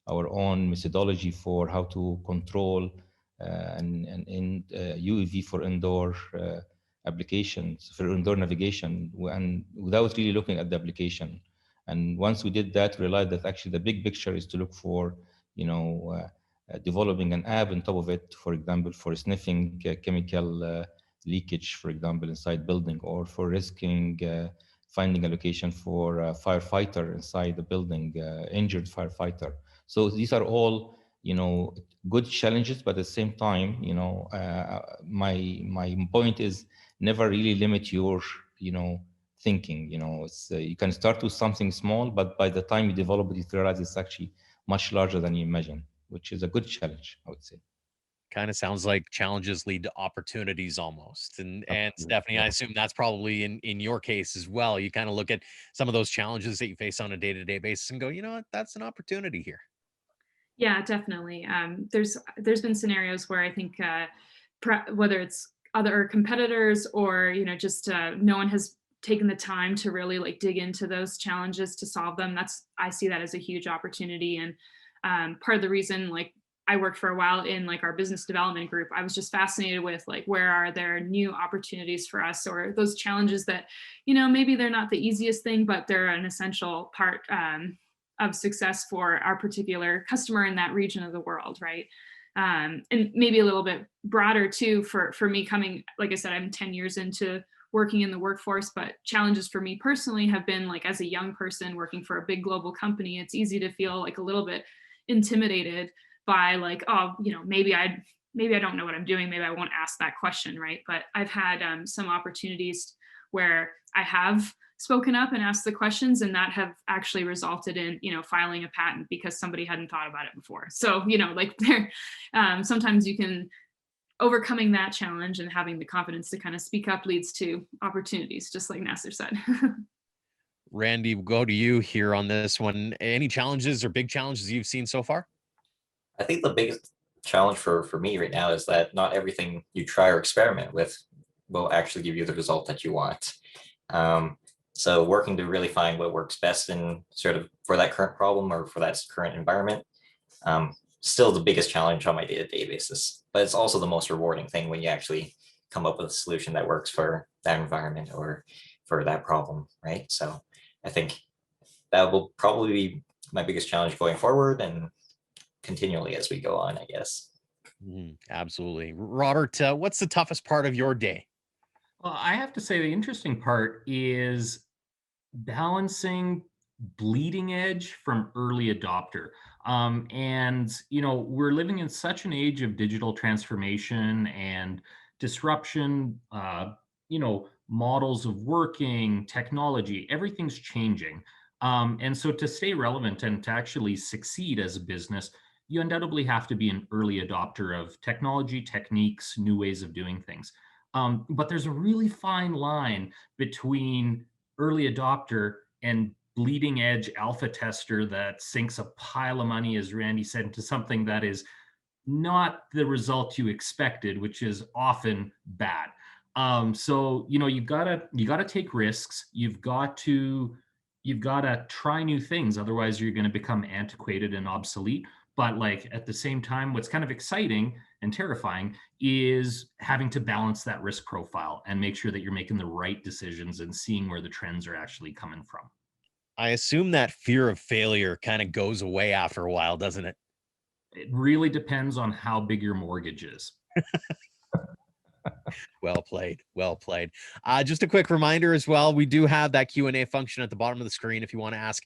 our own methodology for how to control UAV for indoor applications, for indoor navigation, and without really looking at the application. And once we did that, we realized that actually the big picture is to look for, developing an app on top of it, for example, for sniffing chemical leakage, for example, inside building, or for risking finding a location for a firefighter inside the building, injured firefighter. So these are all, good challenges, but at the same time, my point is never really limit your, thinking. It's you can start with something small, but by the time you develop it, you realize it's actually much larger than you imagine, which is a good challenge, I would say. Kind of sounds like challenges lead to opportunities almost. And Absolutely. Stephanie, I Yeah. assume that's probably in your case as well. You kind of look at some of those challenges that you face on a day-to-day basis and go, you know what, that's an opportunity here. Yeah, definitely. There's been scenarios where I think whether it's other competitors or just no one has taken the time to really like dig into those challenges to solve them. I see that as a huge opportunity, and part of the reason like I worked for a while in like our business development group, I was just fascinated with like where are there new opportunities for us, or those challenges that maybe they're not the easiest thing, but they're an essential part of success for our particular customer in that region of the world, right? And maybe a little bit broader too for me coming, like I said, I'm 10 years into working in the workforce, but challenges for me personally have been like as a young person working for a big global company, it's easy to feel like a little bit intimidated by like, oh, maybe I don't know what I'm doing, maybe I won't ask that question, right? But I've had some opportunities where I have spoken up and asked the questions, and that have actually resulted in filing a patent because somebody hadn't thought about it before. So like there sometimes you can overcoming that challenge and having the confidence to kind of speak up leads to opportunities, just like Nasser said. Randy, we'll go to you here on this one. Any challenges or big challenges you've seen so far? I think the biggest challenge for me right now is that not everything you try or experiment with will actually give you the result that you want. So working to really find what works best in sort of for that current problem or for that current environment, still the biggest challenge on my day-to-day basis. But it's also the most rewarding thing when you actually come up with a solution that works for that environment or for that problem, right? So I think that will probably be my biggest challenge going forward and continually as we go on, I guess. Absolutely. Robert, what's the toughest part of your day? Well, I have to say the interesting part is balancing bleeding edge from early adopter. And, we're living in such an age of digital transformation and disruption, models of working, technology, everything's changing. And so to stay relevant and to actually succeed as a business, you undoubtedly have to be an early adopter of technology, techniques, new ways of doing things. But there's a really fine line between early adopter and bleeding edge alpha tester that sinks a pile of money, as Randy said, into something that is not the result you expected, which is often bad. So you've gotta take risks. You've got to try new things. Otherwise, you're going to become antiquated and obsolete. But like at the same time, what's kind of exciting and terrifying is having to balance that risk profile and make sure that you're making the right decisions and seeing where the trends are actually coming from. I assume that fear of failure kind of goes away after a while, doesn't it? It really depends on how big your mortgage is. Well played. Well played. Just a quick reminder as well, we do have that Q&A function at the bottom of the screen. If you want to ask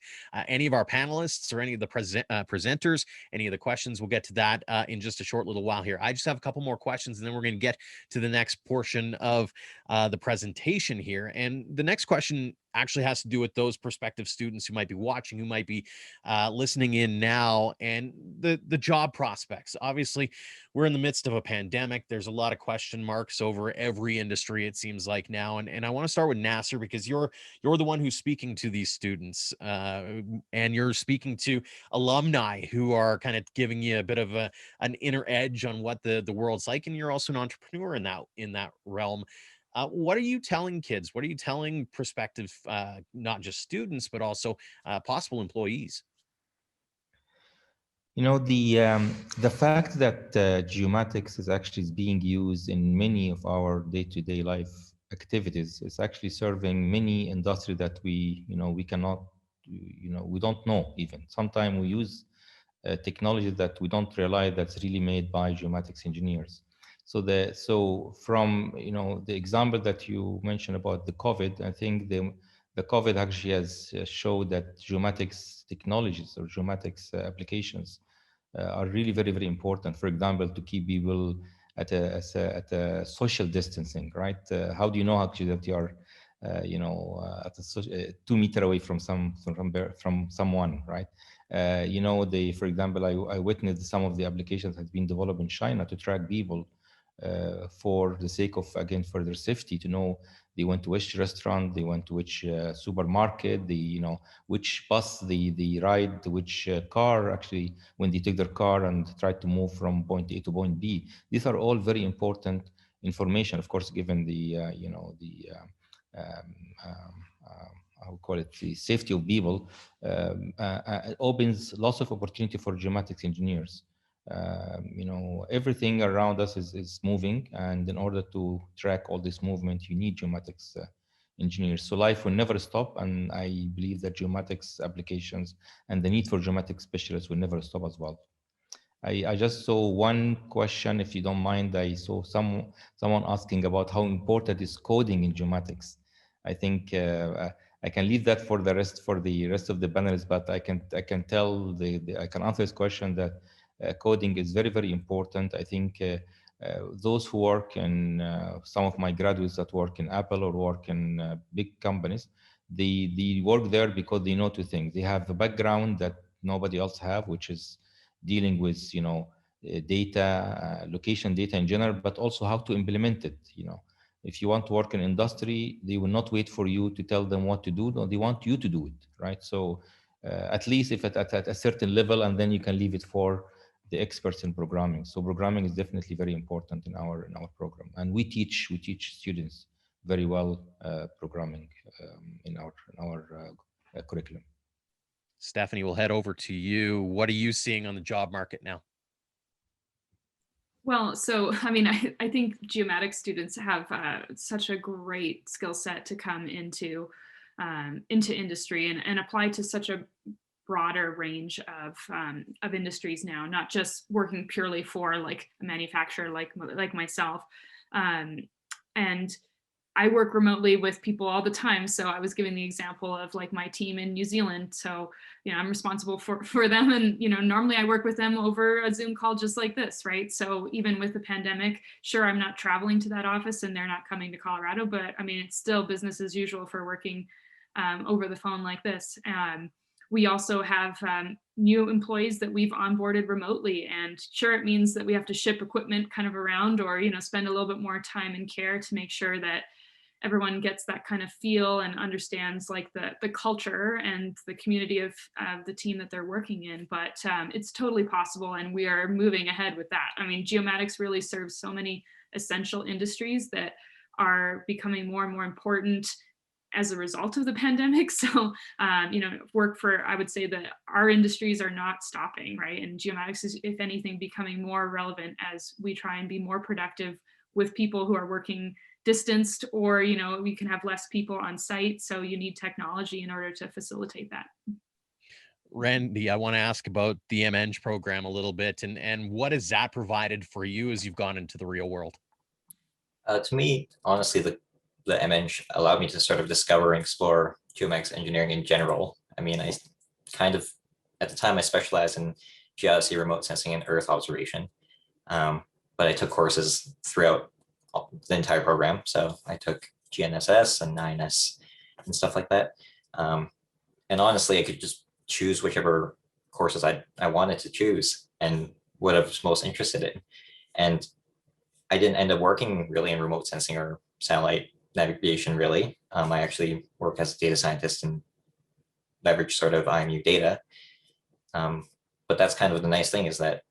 any of our panelists or any of the presenters, any of the questions, we'll get to that in just a short little while here. I just have a couple more questions, and then we're going to get to the next portion of the presentation here. And the next question actually has to do with those prospective students who might be watching, who might be listening in now, and the job prospects. Obviously, we're in the midst of a pandemic. There's a lot of question marks over every industry, it seems like now. And I want to start with Nasser, because you're the one who's speaking to these students, and you're speaking to alumni who are kind of giving you a bit of an inner edge on what the world's like, and you're also an entrepreneur in that realm. What are you telling kids? What are you telling prospective, not just students, but also possible employees? The fact that geomatics is actually being used in many of our day-to-day life activities is actually serving many industries that we cannot, we don't know even. Sometimes we use technology that we don't realize that's really made by geomatics engineers. So from the example that you mentioned about the COVID, I think the COVID actually has showed that geomatics technologies or geomatics applications are really very, very important. For example, to keep people at a social distancing, right? How do you know actually that you are, at a 2 meter away from someone, right? For example, I witnessed some of the applications that have been developed in China to track people for the sake of, again, for their safety, to know they went to which restaurant, they went to which supermarket, which bus they ride, which car, actually, when they take their car and try to move from point A to point B. These are all very important information, of course, given the, I would call it the safety of people. It opens lots of opportunity for geomatics engineers. Everything around us is moving, and in order to track all this movement, you need geomatics engineers. So life will never stop, and I believe that geomatics applications and the need for geomatics specialists will never stop as well. I just saw one question, if you don't mind. I saw someone asking about how important is coding in geomatics. I think I can leave that for the rest of the panelists, but I can I can answer this question that coding is very, very important. I think those who work in some of my graduates that work in Apple or work in big companies, they work there because they know two things. They have a background that nobody else have, which is dealing with data, location data in general, but also how to implement it. If you want to work in industry, they will not wait for you to tell them what to do. No, they want you to do it, right? So at least if at a certain level, and then you can leave it for the experts in programming. So programming is definitely very important in our program, and we teach students very well programming in our curriculum. Stephanie, we'll head over to you. What are you seeing on the job market now? Well, so, I mean, I think geomatics students have such a great skill set to come into industry and apply to such a broader range of industries now, not just working purely for like a manufacturer like myself. And I work remotely with people all the time. So I was giving the example of like my team in New Zealand. So, I'm responsible for them. And, normally I work with them over a Zoom call just like this, right? So even with the pandemic, sure, I'm not traveling to that office and they're not coming to Colorado, but I mean, it's still business as usual for working over the phone like this. We also have new employees that we've onboarded remotely, and sure, it means that we have to ship equipment kind of around, or spend a little bit more time and care to make sure that everyone gets that kind of feel and understands like the culture and the community of the team that they're working in. But it's totally possible, and we are moving ahead with that. I mean, geomatics really serves so many essential industries that are becoming more and more important as a result of the pandemic. So, I would say that our industries are not stopping, right? And geomatics is, if anything, becoming more relevant as we try and be more productive with people who are working distanced, or, we can have less people on site. So you need technology in order to facilitate that. Randy, I want to ask about the MEng program a little bit, and what has that provided for you as you've gone into the real world? To me, honestly, the MEng allowed me to sort of discover and explore geomatics engineering in general. I mean, I kind of, at the time, I specialized in geodesy, remote sensing, and Earth observation. But I took courses throughout the entire program. So I took GNSS and 9S and stuff like that. And honestly, I could just choose whichever courses I wanted to choose and what I was most interested in. And I didn't end up working really in remote sensing or satellite navigation, really. I actually work as a data scientist and leverage sort of IMU data. But that's kind of the nice thing, is that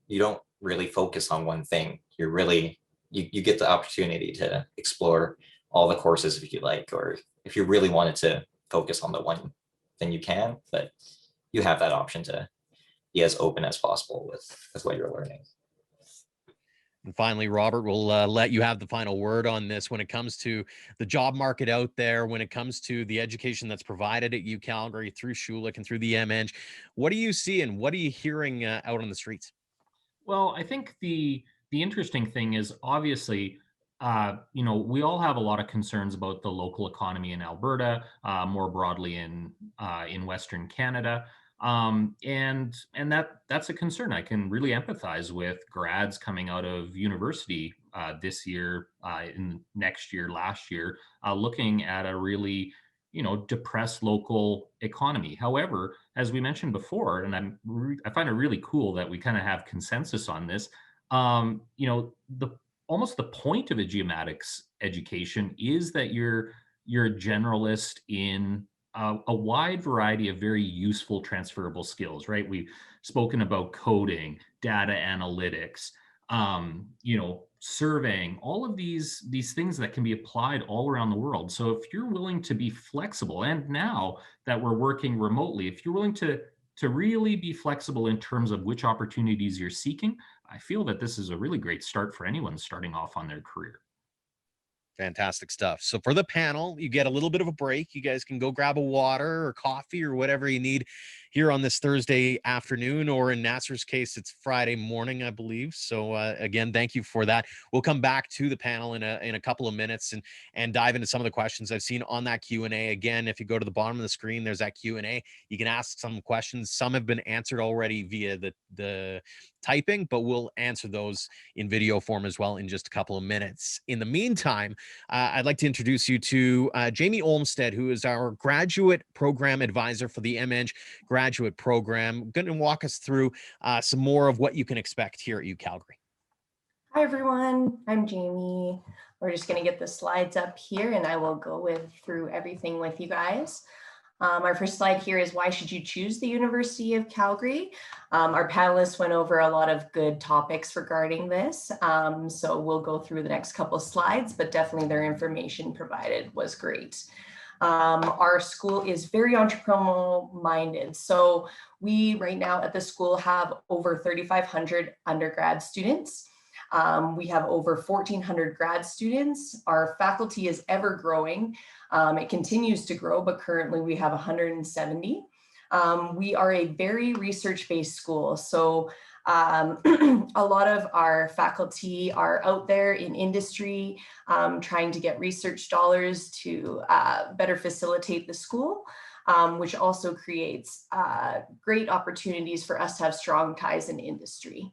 you don't really focus on one thing. You're really, you get the opportunity to explore all the courses if you like, or if you really wanted to focus on the one, then you can, but you have that option to be as open as possible with what you're learning. And finally, Robert, we'll let you have the final word on this. When it comes to the job market out there, when it comes to the education that's provided at U Calgary through Schulich and through the MEng, what are you seeing? What are you hearing out on the streets? Well, I think the interesting thing is, obviously, we all have a lot of concerns about the local economy in Alberta, more broadly in Western Canada. And that's a concern. I can really empathize with grads coming out of university this year, in next year, last year, looking at a really, depressed local economy. However, as we mentioned before, and I find it really cool that we kind of have consensus on this. The almost the point of a geomatics education is that you're a generalist in a wide variety of very useful transferable skills, right? We've spoken about coding, data analytics, surveying, all of these things that can be applied all around the world. So if you're willing to be flexible, and now that we're working remotely, if you're willing to really be flexible in terms of which opportunities you're seeking, I feel that this is a really great start for anyone starting off on their career. Fantastic stuff. So for the panel, you get a little bit of a break. You guys can go grab a water or coffee or whatever you need here on this Thursday afternoon, or in Nasser's case, it's Friday morning, I believe. So again, thank you for that. We'll come back to the panel in a couple of minutes and dive into some of the questions I've seen on that Q&A. Again, if you go to the bottom of the screen, there's that Q&A. You can ask some questions. Some have been answered already via the typing, but we'll answer those in video form as well in just a couple of minutes. In the meantime, I'd like to introduce you to Jamie Olmstead, who is our graduate program advisor for the MEng graduate program. Going to walk us through some more of what you can expect here at UCalgary. Hi, everyone. I'm Jamie. We're just going to get the slides up here, and I will go through everything with you guys. Our first slide here is why should you choose the University of Calgary? Our panelists went over a lot of good topics regarding this, so we'll go through the next couple of slides, but definitely their information provided was great. Our school is very entrepreneurial minded. So we right now at the school have over 3,500 undergrad students. We have over 1,400 grad students. Our faculty is ever growing. It continues to grow, but currently we have 170. We are a very research-based school. So a lot of our faculty are out there in industry, trying to get research dollars to better facilitate the school, which also creates great opportunities for us to have strong ties in industry.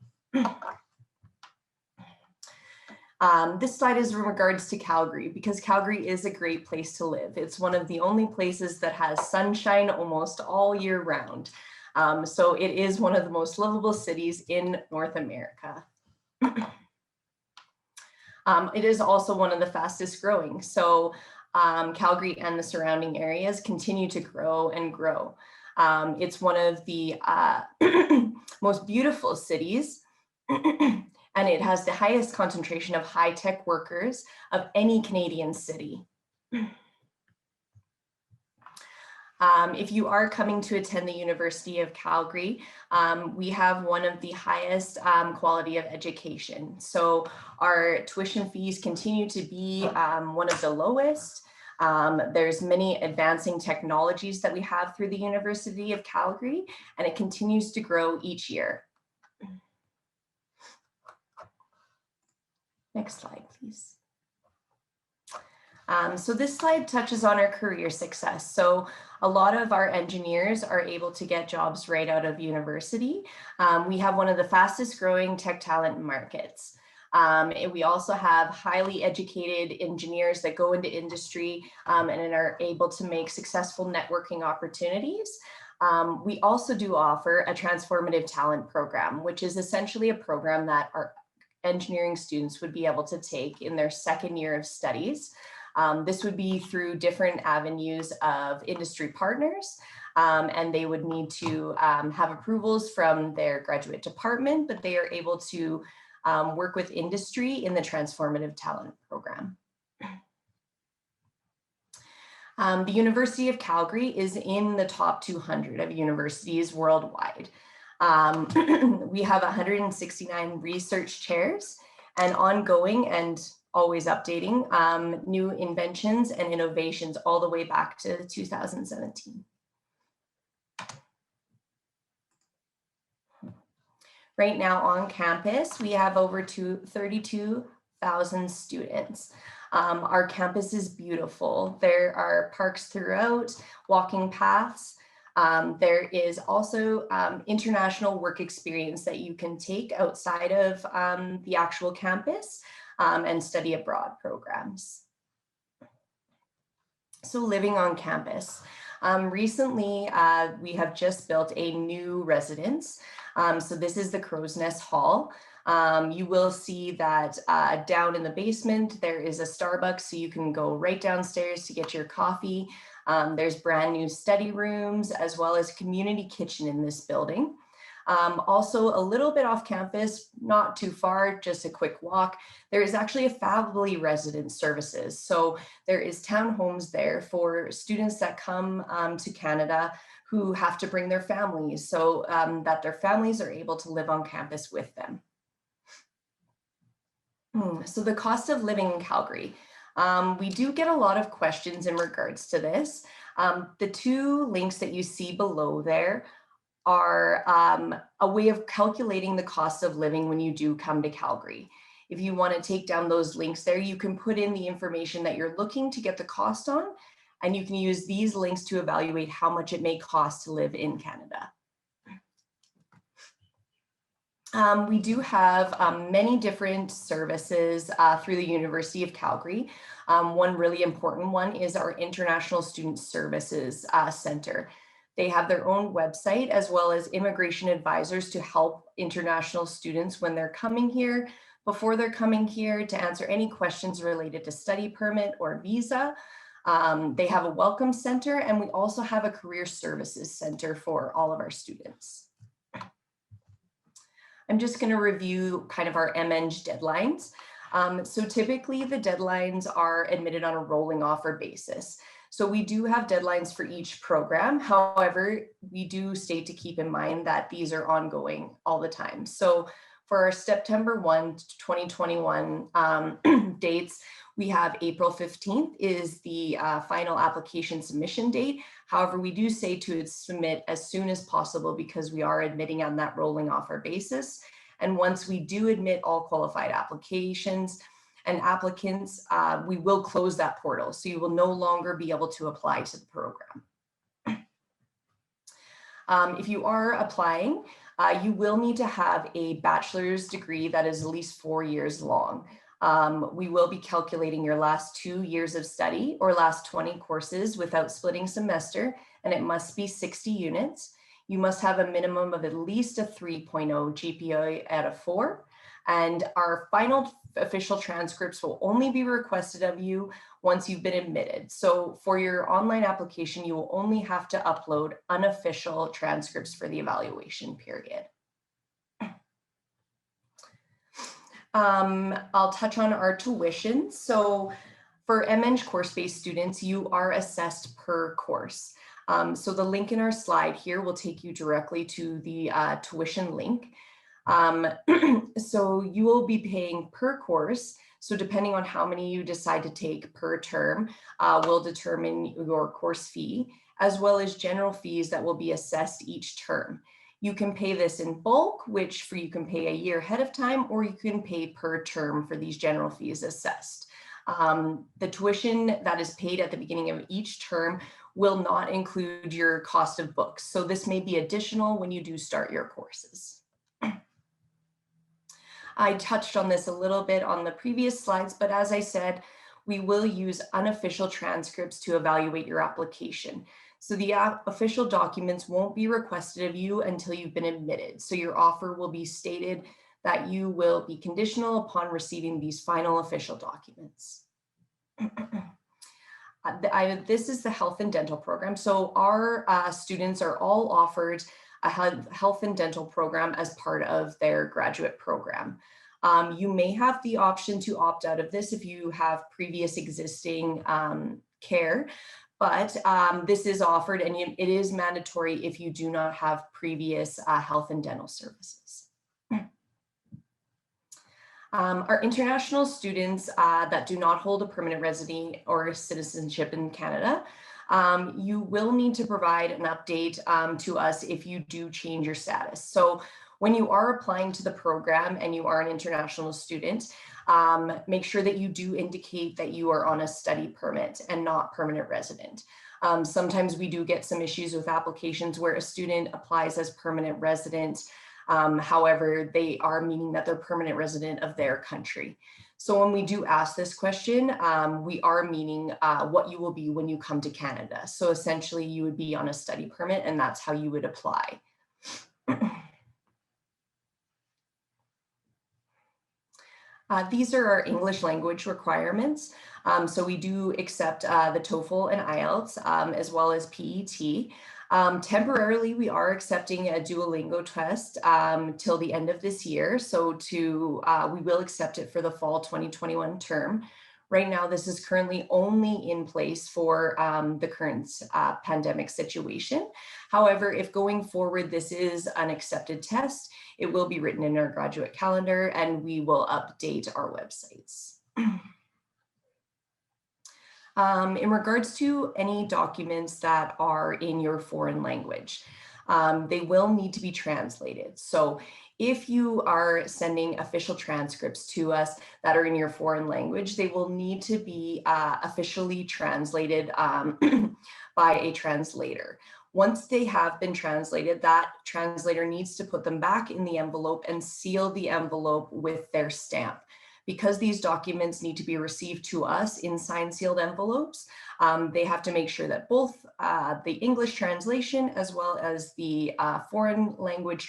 This slide is in regards to Calgary, because Calgary is a great place to live. It's one of the only places that has sunshine almost all year round. So it is one of the most livable cities in North America. It is also one of the fastest growing. So Calgary and the surrounding areas continue to grow and grow. It's one of the most beautiful cities. And it has the highest concentration of high-tech workers of any Canadian city. If you are coming to attend the University of Calgary, we have one of the highest quality of education. So our tuition fees continue to be one of the lowest. There's many advancing technologies that we have through the University of Calgary, and it continues to grow each year. Next slide, please. So this slide touches on our career success. So a lot of our engineers are able to get jobs right out of university. We have one of the fastest growing tech talent markets. And we also have highly educated engineers that go into industry and are able to make successful networking opportunities. We also do offer a transformative talent program, which is essentially a program that our engineering students would be able to take in their second year of studies. This would be through different avenues of industry partners, and they would need to have approvals from their graduate department, but they are able to work with industry in the Transformative Talent Program. The University of Calgary is in the top 200 of universities worldwide. We have 169 research chairs and ongoing and always updating new inventions and innovations all the way back to 2017. Right now on campus, we have over 32,000 students. Our campus is beautiful. There are parks throughout, walking paths. There is also international work experience that you can take outside of the actual campus and study abroad programs. So living on campus. Recently, we have just built a new residence. So this is the Crow's Nest Hall. You will see that down in the basement, there is a Starbucks, so you can go right downstairs to get your coffee. There's brand new study rooms, as well as community kitchen in this building. Also a little bit off campus, not too far, just a quick walk. There is actually a family residence services. So there is townhomes there for students that come to Canada who have to bring their families, so that their families are able to live on campus with them. So the cost of living in Calgary. We do get a lot of questions in regards to this. The two links that you see below there are a way of calculating the cost of living when you do come to Calgary. If you want to take down those links there, you can put in the information that you're looking to get the cost on, and you can use these links to evaluate how much it may cost to live in Canada. We do have many different services through the University of Calgary. One really important one is our International Student Services Center. They have their own website, as well as immigration advisors to help international students when they're coming here, before they're coming here, to answer any questions related to study permit or visa. They have a welcome center, and we also have a career services center for all of our students. I'm just going to review kind of our MEng deadlines. So typically the deadlines are admitted on a rolling offer basis. So we do have deadlines for each program. However, we do state to keep in mind that these are ongoing all the time. So for our September 1, 2021 dates, we have April 15th is the final application submission date. However, we do say to submit as soon as possible because we are admitting on that rolling offer basis. And once we do admit all qualified applications and applicants, we will close that portal. So you will no longer be able to apply to the program. If you are applying, you will need to have a bachelor's degree that is at least 4 years long. We will be calculating your last 2 years of study or last 20 courses without splitting semester, and it must be 60 units. You must have a minimum of at least a 3.0 GPA out of 4. And our final official transcripts will only be requested of you once you've been admitted. So for your online application, you will only have to upload unofficial transcripts for the evaluation period. I'll touch on our tuition. So for MEng course-based students, you are assessed per course. So the link in our slide here will take you directly to the tuition link. So you will be paying per course. So depending on how many you decide to take per term, will determine your course fee, as well as general fees that will be assessed each term. You can pay this in bulk, which you can pay a year ahead of time, or you can pay per term for these general fees assessed. The tuition that is paid at the beginning of each term will not include your cost of books. So this may be additional when you do start your courses. I touched on this a little bit on the previous slides, but as I said, we will use unofficial transcripts to evaluate your application. So the official documents won't be requested of you until you've been admitted. So your offer will be stated that you will be conditional upon receiving these final official documents. This is the health and dental program. So our students are all offered a health and dental program as part of their graduate program. You may have the option to opt out of this if you have previous existing care, but this is offered, and it is mandatory if you do not have previous health and dental services. Our international students that do not hold a permanent residency or citizenship in Canada, you will need to provide an update to us if you do change your status. So When you are applying to the program and you are an international student, make sure that you do indicate that you are on a study permit and not permanent resident. Sometimes we do get some issues with applications where a student applies as permanent resident. However, they are meaning that they're permanent resident of their country. So when we do ask this question, we are meaning what you will be when you come to Canada. So essentially you would be on a study permit and that's how you would apply. These are our English language requirements. So we do accept the TOEFL and IELTS as well as PET. Temporarily, we are accepting a Duolingo test till the end of this year. So we will accept it for the fall 2021 term. Right now, this is currently only in place for the current pandemic situation. However, if going forward, this is an accepted test, it will be written in our graduate calendar and we will update our websites. In regards to any documents that are in your foreign language, they will need to be translated. So if you are sending official transcripts to us that are in your foreign language, they will need to be officially translated by a translator. Once they have been translated, that translator needs to put them back in the envelope and seal the envelope with their stamp. Because these documents need to be received to us in signed sealed envelopes, they have to make sure that both the English translation as well as the foreign language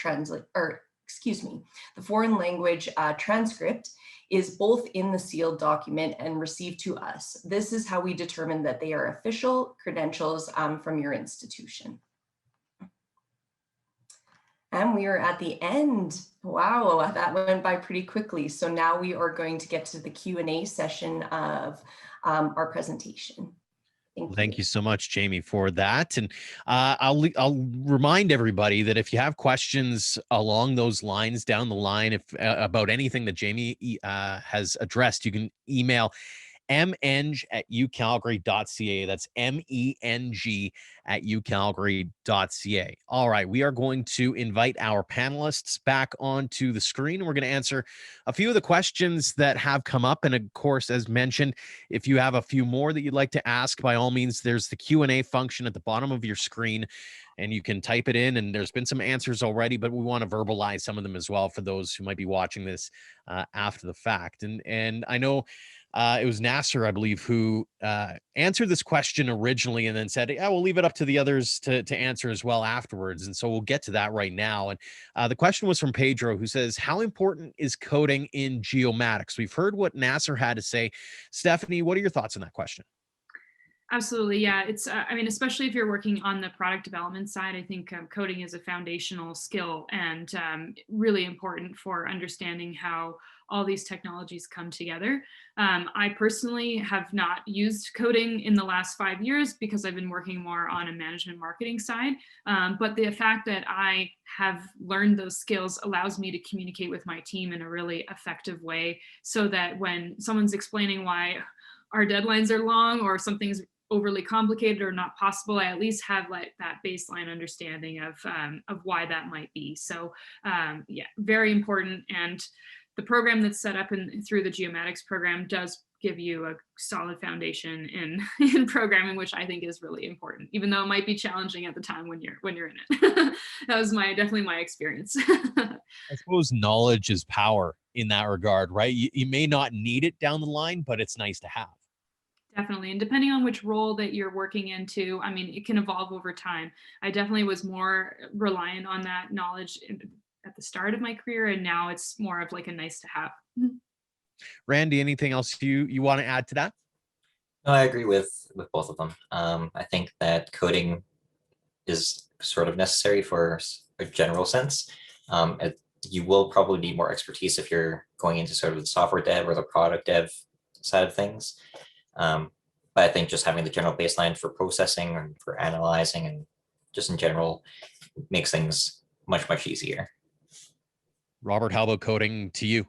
transcript is both in the sealed document and received to us. This is how we determine that they are official credentials from your institution. And we are at the end. Wow, that went by pretty quickly. So now we are going to get to the Q&A session of our presentation. Thank you so much, Jamie, for that. And I'll remind everybody that if you have questions along those lines down the line, about anything that Jamie has addressed, you can email meng@ucalgary.ca. That's MENG@ucalgary.ca. All right, we are going to invite our panelists back onto the screen. We're going to answer a few of the questions that have come up. And of course, as mentioned, if you have a few more that you'd like to ask, by all means, there's the Q&A function at the bottom of your screen, and you can type it in. And there's been some answers already, but we want to verbalize some of them as well for those who might be watching this after the fact. And I know it was Nasser, I believe, who answered this question originally and then said, yeah, we'll leave it up to the others to answer as well afterwards. And so we'll get to that right now. And the question was from Pedro, who says, how important is coding in geomatics? We've heard what Nasser had to say. Stephanie, what are your thoughts on that question? Absolutely. Yeah, it's, I mean, especially if you're working on the product development side, I think coding is a foundational skill and really important for understanding how all these technologies come together. I personally have not used coding in the last 5 years because I've been working more on a management marketing side. But the fact that I have learned those skills allows me to communicate with my team in a really effective way, so that when someone's explaining why our deadlines are long or something's overly complicated or not possible, I at least have like that baseline understanding of why that might be. So yeah, very important. And the program that's set up through the Geomatics program does give you a solid foundation in programming, which I think is really important, even though it might be challenging at the time when you're in it. That was definitely my experience. I suppose knowledge is power in that regard, right? You may not need it down the line, but it's nice to have. Definitely. And depending on which role that you're working into, I mean, it can evolve over time. I definitely was more reliant on that knowledge at the start of my career, and now it's more of like a nice to have. Randy, anything else you want to add to that? No, I agree with both of them. I think that coding is sort of necessary for a general sense. You will probably need more expertise if you're going into sort of the software dev or the product dev side of things. But I think just having the general baseline for processing and for analyzing and just in general makes things much, much easier. Robert, how about coding to you?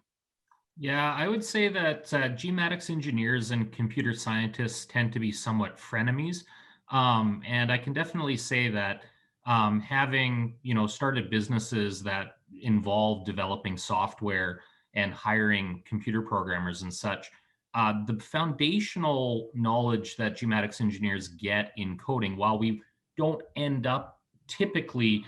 Yeah, I would say that geomatics engineers and computer scientists tend to be somewhat frenemies. And I can definitely say that having, started businesses that involve developing software and hiring computer programmers and such, the foundational knowledge that geomatics engineers get in coding, while we don't end up typically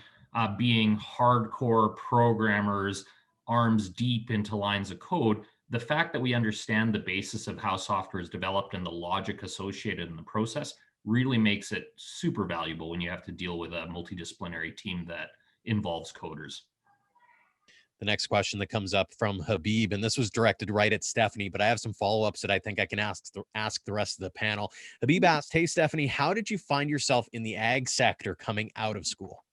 being hardcore programmers, arms deep into lines of code, the fact that we understand the basis of how software is developed and the logic associated in the process really makes it super valuable when you have to deal with a multidisciplinary team that involves coders. The next question that comes up from Habib, and this was directed right at Stephanie, but I have some follow-ups that I think I can ask the rest of the panel. Habib asked, hey, Stephanie, how did you find yourself in the ag sector coming out of school?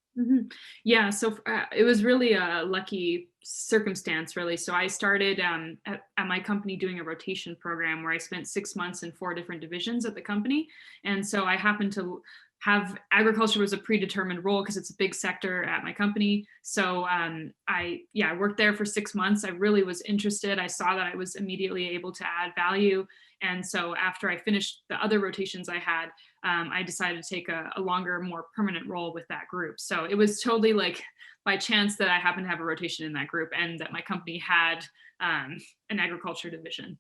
Yeah, so it was really a lucky circumstance, really. So I started at my company doing a rotation program where I spent 6 months in 4 different divisions at the company. And so I happened to have agriculture was a predetermined role because it's a big sector at my company. So I worked there for 6 months. I really was interested. I saw that I was immediately able to add value. And so after I finished the other rotations I had, I decided to take a longer, more permanent role with that group. So it was totally like by chance that I happened to have a rotation in that group and that my company had an agriculture division.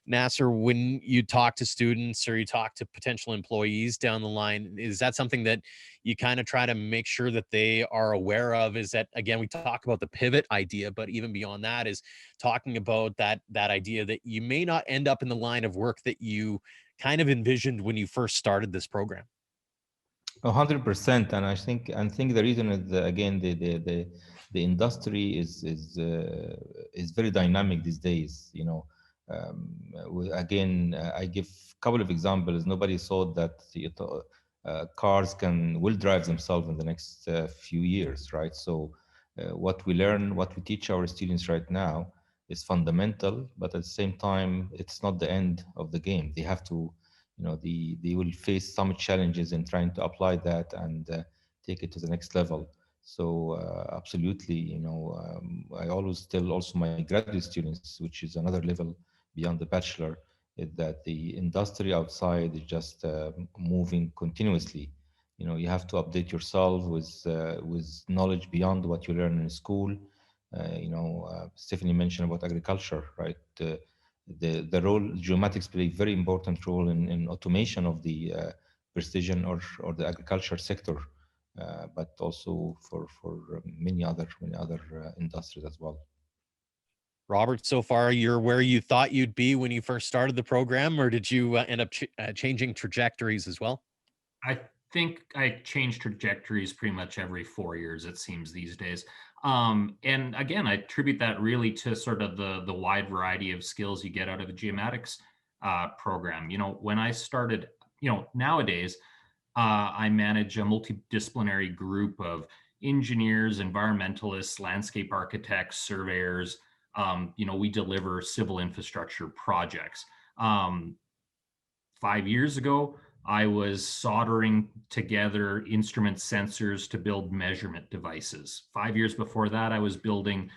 Nasser, when you talk to students or you talk to potential employees down the line, is that something that you kind of try to make sure that they are aware of? Is that, again, we talk about the pivot idea, but even beyond that is talking about that idea that you may not end up in the line of work that you kind of envisioned when you first started this program? 100%, and I think the reason is again the industry is very dynamic these days. You know, I give a couple of examples. Nobody thought that cars will drive themselves in the next few years, right? So what we teach our students right now is fundamental, but at the same time, it's not the end of the game. They have to, they will face some challenges in trying to apply that and take it to the next level. So absolutely, I always tell also my graduate students, which is another level beyond the bachelor, is that the industry outside is just moving continuously. You have to update yourself with knowledge beyond what you learn in school. Stephanie mentioned about agriculture, right? The role geomatics play a very important role in automation of the precision or the agriculture sector, but also for many other industries as well. Robert, so far you're where you thought you'd be when you first started the program, or did you end up changing trajectories as well? I think I change trajectories pretty much every 4 years, it seems these days. And again, I attribute that really to sort of the wide variety of skills you get out of a geomatics program. When I started, nowadays, I manage a multidisciplinary group of engineers, environmentalists, landscape architects, surveyors. We deliver civil infrastructure projects. 5 years ago, I was soldering together instrument sensors to build measurement devices. 5 years before that, I was building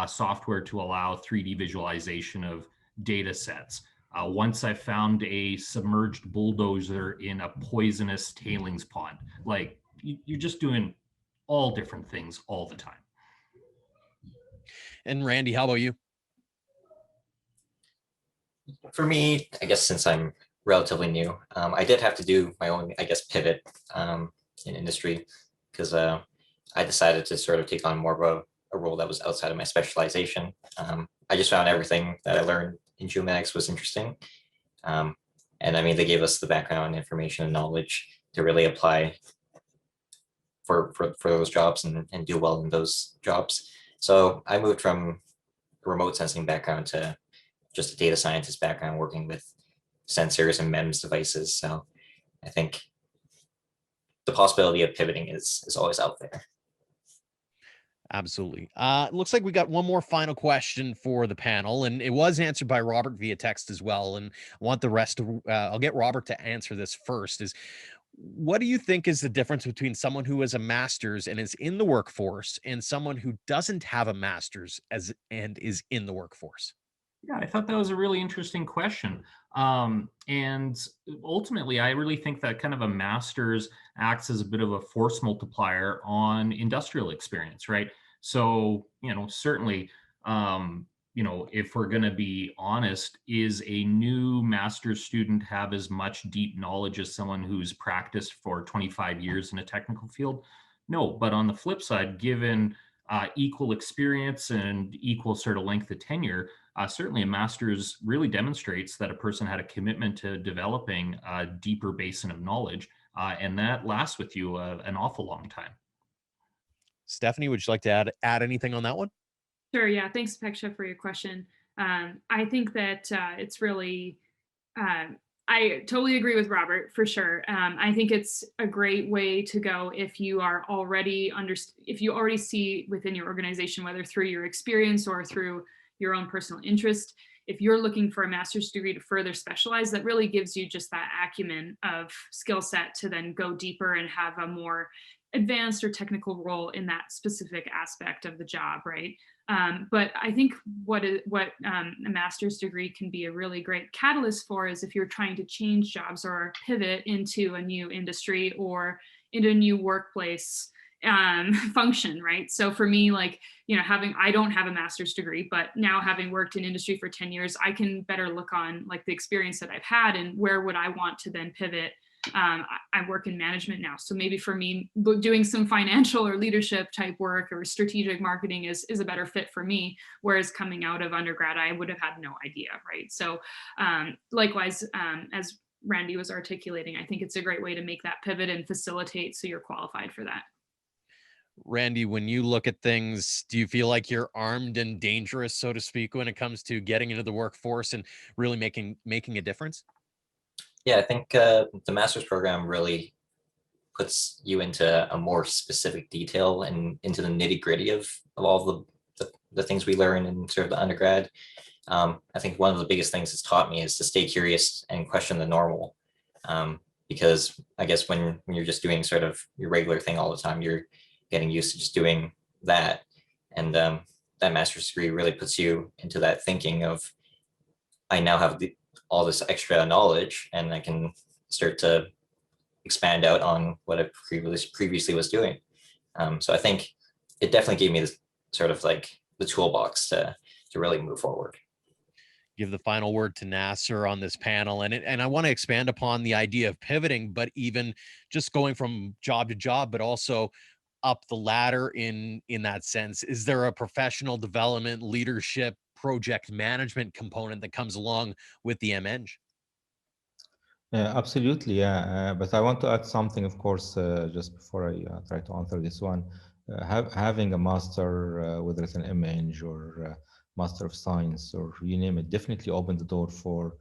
software to allow 3D visualization of data sets. Once I found a submerged bulldozer in a poisonous tailings pond. Like, you're just doing all different things all the time. And Randy, how about you? For me, I guess since I'm relatively new, I did have to do my own, pivot in industry because I decided to sort of take on more of a role that was outside of my specialization. I just found everything that I learned in geomatics was interesting. And I mean, they gave us the background information and knowledge to really apply for those jobs and do well in those jobs. So I moved from a remote sensing background to just a data scientist background working with sensors and MEMS devices. So I think the possibility of pivoting is always out there. Absolutely. It looks like we got one more final question for the panel, and it was answered by Robert via text as well. And I want the rest of, I'll get Robert to answer this first, is what do you think is the difference between someone who has a master's and is in the workforce and someone who doesn't have a master's and is in the workforce? Yeah, I thought that was a really interesting question. And ultimately, I really think that kind of a master's acts as a bit of a force multiplier on industrial experience, right? So, certainly, if we're going to be honest, is a new master's student have as much deep knowledge as someone who's practiced for 25 years in a technical field? No, but on the flip side, given equal experience and equal sort of length of tenure, certainly a master's really demonstrates that a person had a commitment to developing a deeper basin of knowledge, and that lasts with you an awful long time. Stephanie, would you like to add anything on that one? Sure. Yeah. Thanks, Peksha, for your question. I think that it's really, I totally agree with Robert for sure. I think it's a great way to go if you are already if you already see within your organization, whether through your experience or through your own personal interest, if you're looking for a master's degree to further specialize, that really gives you just that acumen of skill set to then go deeper and have a more advanced or technical role in that specific aspect of the job, right? But I think what a master's degree can be a really great catalyst for is if you're trying to change jobs or pivot into a new industry or into a new workplace function, right? So for me, like, I don't have a master's degree, but now having worked in industry for 10 years, I can better look on like the experience that I've had and where would I want to then pivot. I work in management now. So maybe for me, doing some financial or leadership type work or strategic marketing is a better fit for me. Whereas coming out of undergrad, I would have had no idea, right? So likewise, as Randy was articulating, I think it's a great way to make that pivot and facilitate so you're qualified for that. Randy, when you look at things, do you feel like you're armed and dangerous, so to speak, when it comes to getting into the workforce and really making a difference? Yeah, I think the master's program really puts you into a more specific detail and into the nitty gritty of all the things we learn in sort of the undergrad. I think one of the biggest things it's taught me is to stay curious and question the normal. Because I guess when you're just doing sort of your regular thing all the time, you're getting used to just doing that. And that master's degree really puts you into that thinking of, I now have all this extra knowledge and I can start to expand out on what I previously was doing. So I think it definitely gave me this sort of like the toolbox to really move forward. Give the final word to Nasser on this panel, and I want to expand upon the idea of pivoting, but even just going from job to job, but also up the ladder in that sense. Is there a professional development, leadership, project management component that comes along with the MEng? Yeah, absolutely. Yeah. But I want to add something, of course, just before I try to answer this one. Having a master, whether it's an MEng or Master of Science or you name it, definitely opened the door for,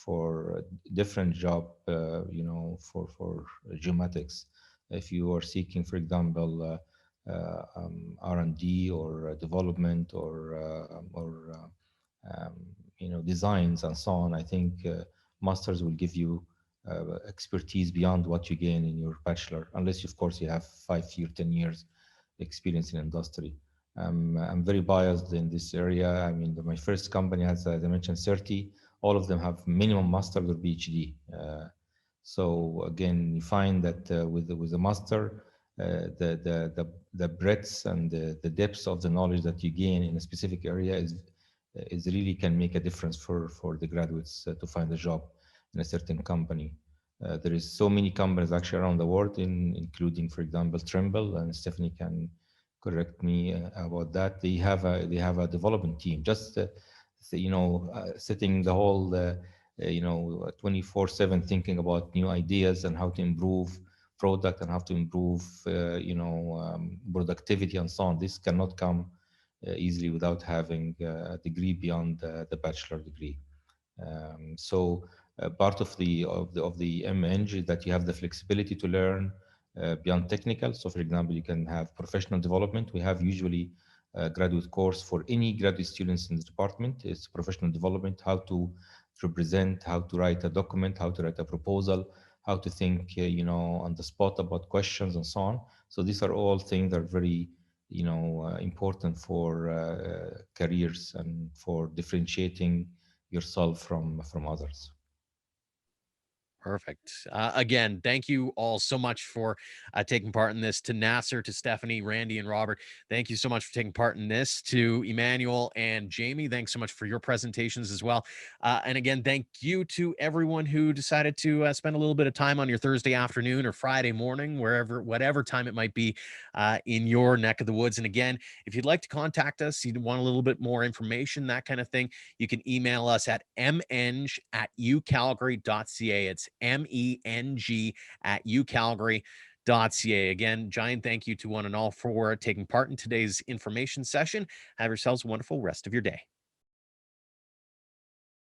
for different job, for geomatics. If you are seeking, for example, R&D or development or designs and so on, I think masters will give you expertise beyond what you gain in your bachelor, unless of course you have 5 years, 10 years experience in industry. I'm very biased in this area. I mean, my first company has, as I mentioned, 30. All of them have minimum master or PhD. So again, you find that with the master, the breadth and the depth of the knowledge that you gain in a specific area is really can make a difference for the graduates to find a job in a certain company. There is so many companies actually around the world, including, for example, Trimble, and Stephanie can correct me about that. They have a development team, just sitting the whole 24/7 thinking about new ideas and how to improve product and how to improve productivity and so on. This cannot come easily without having a degree beyond the bachelor degree. So part of the MEng is that you have the flexibility to learn beyond technical. So for example, you can have professional development. We have usually a graduate course for any graduate students in the department. It's professional development, how to represent, how to write a document, how to write a proposal, how to think, on the spot about questions and so on. So these are all things that are very, important for careers and for differentiating yourself from others. Perfect. Again, thank you all so much for taking part in this. To Nasser, to Stephanie, Randy, and Robert, thank you so much for taking part in this. To Emmanuel and Jamie, thanks so much for your presentations as well. And again, thank you to everyone who decided to spend a little bit of time on your Thursday afternoon or Friday morning, whatever time it might be in your neck of the woods. And again, if you'd like to contact us, you want a little bit more information, that kind of thing, you can email us at meng@ucalgary.ca. It's MENG@ucalgary.ca. Again, giant thank you to one and all for taking part in today's information session. Have yourselves a wonderful rest of your day.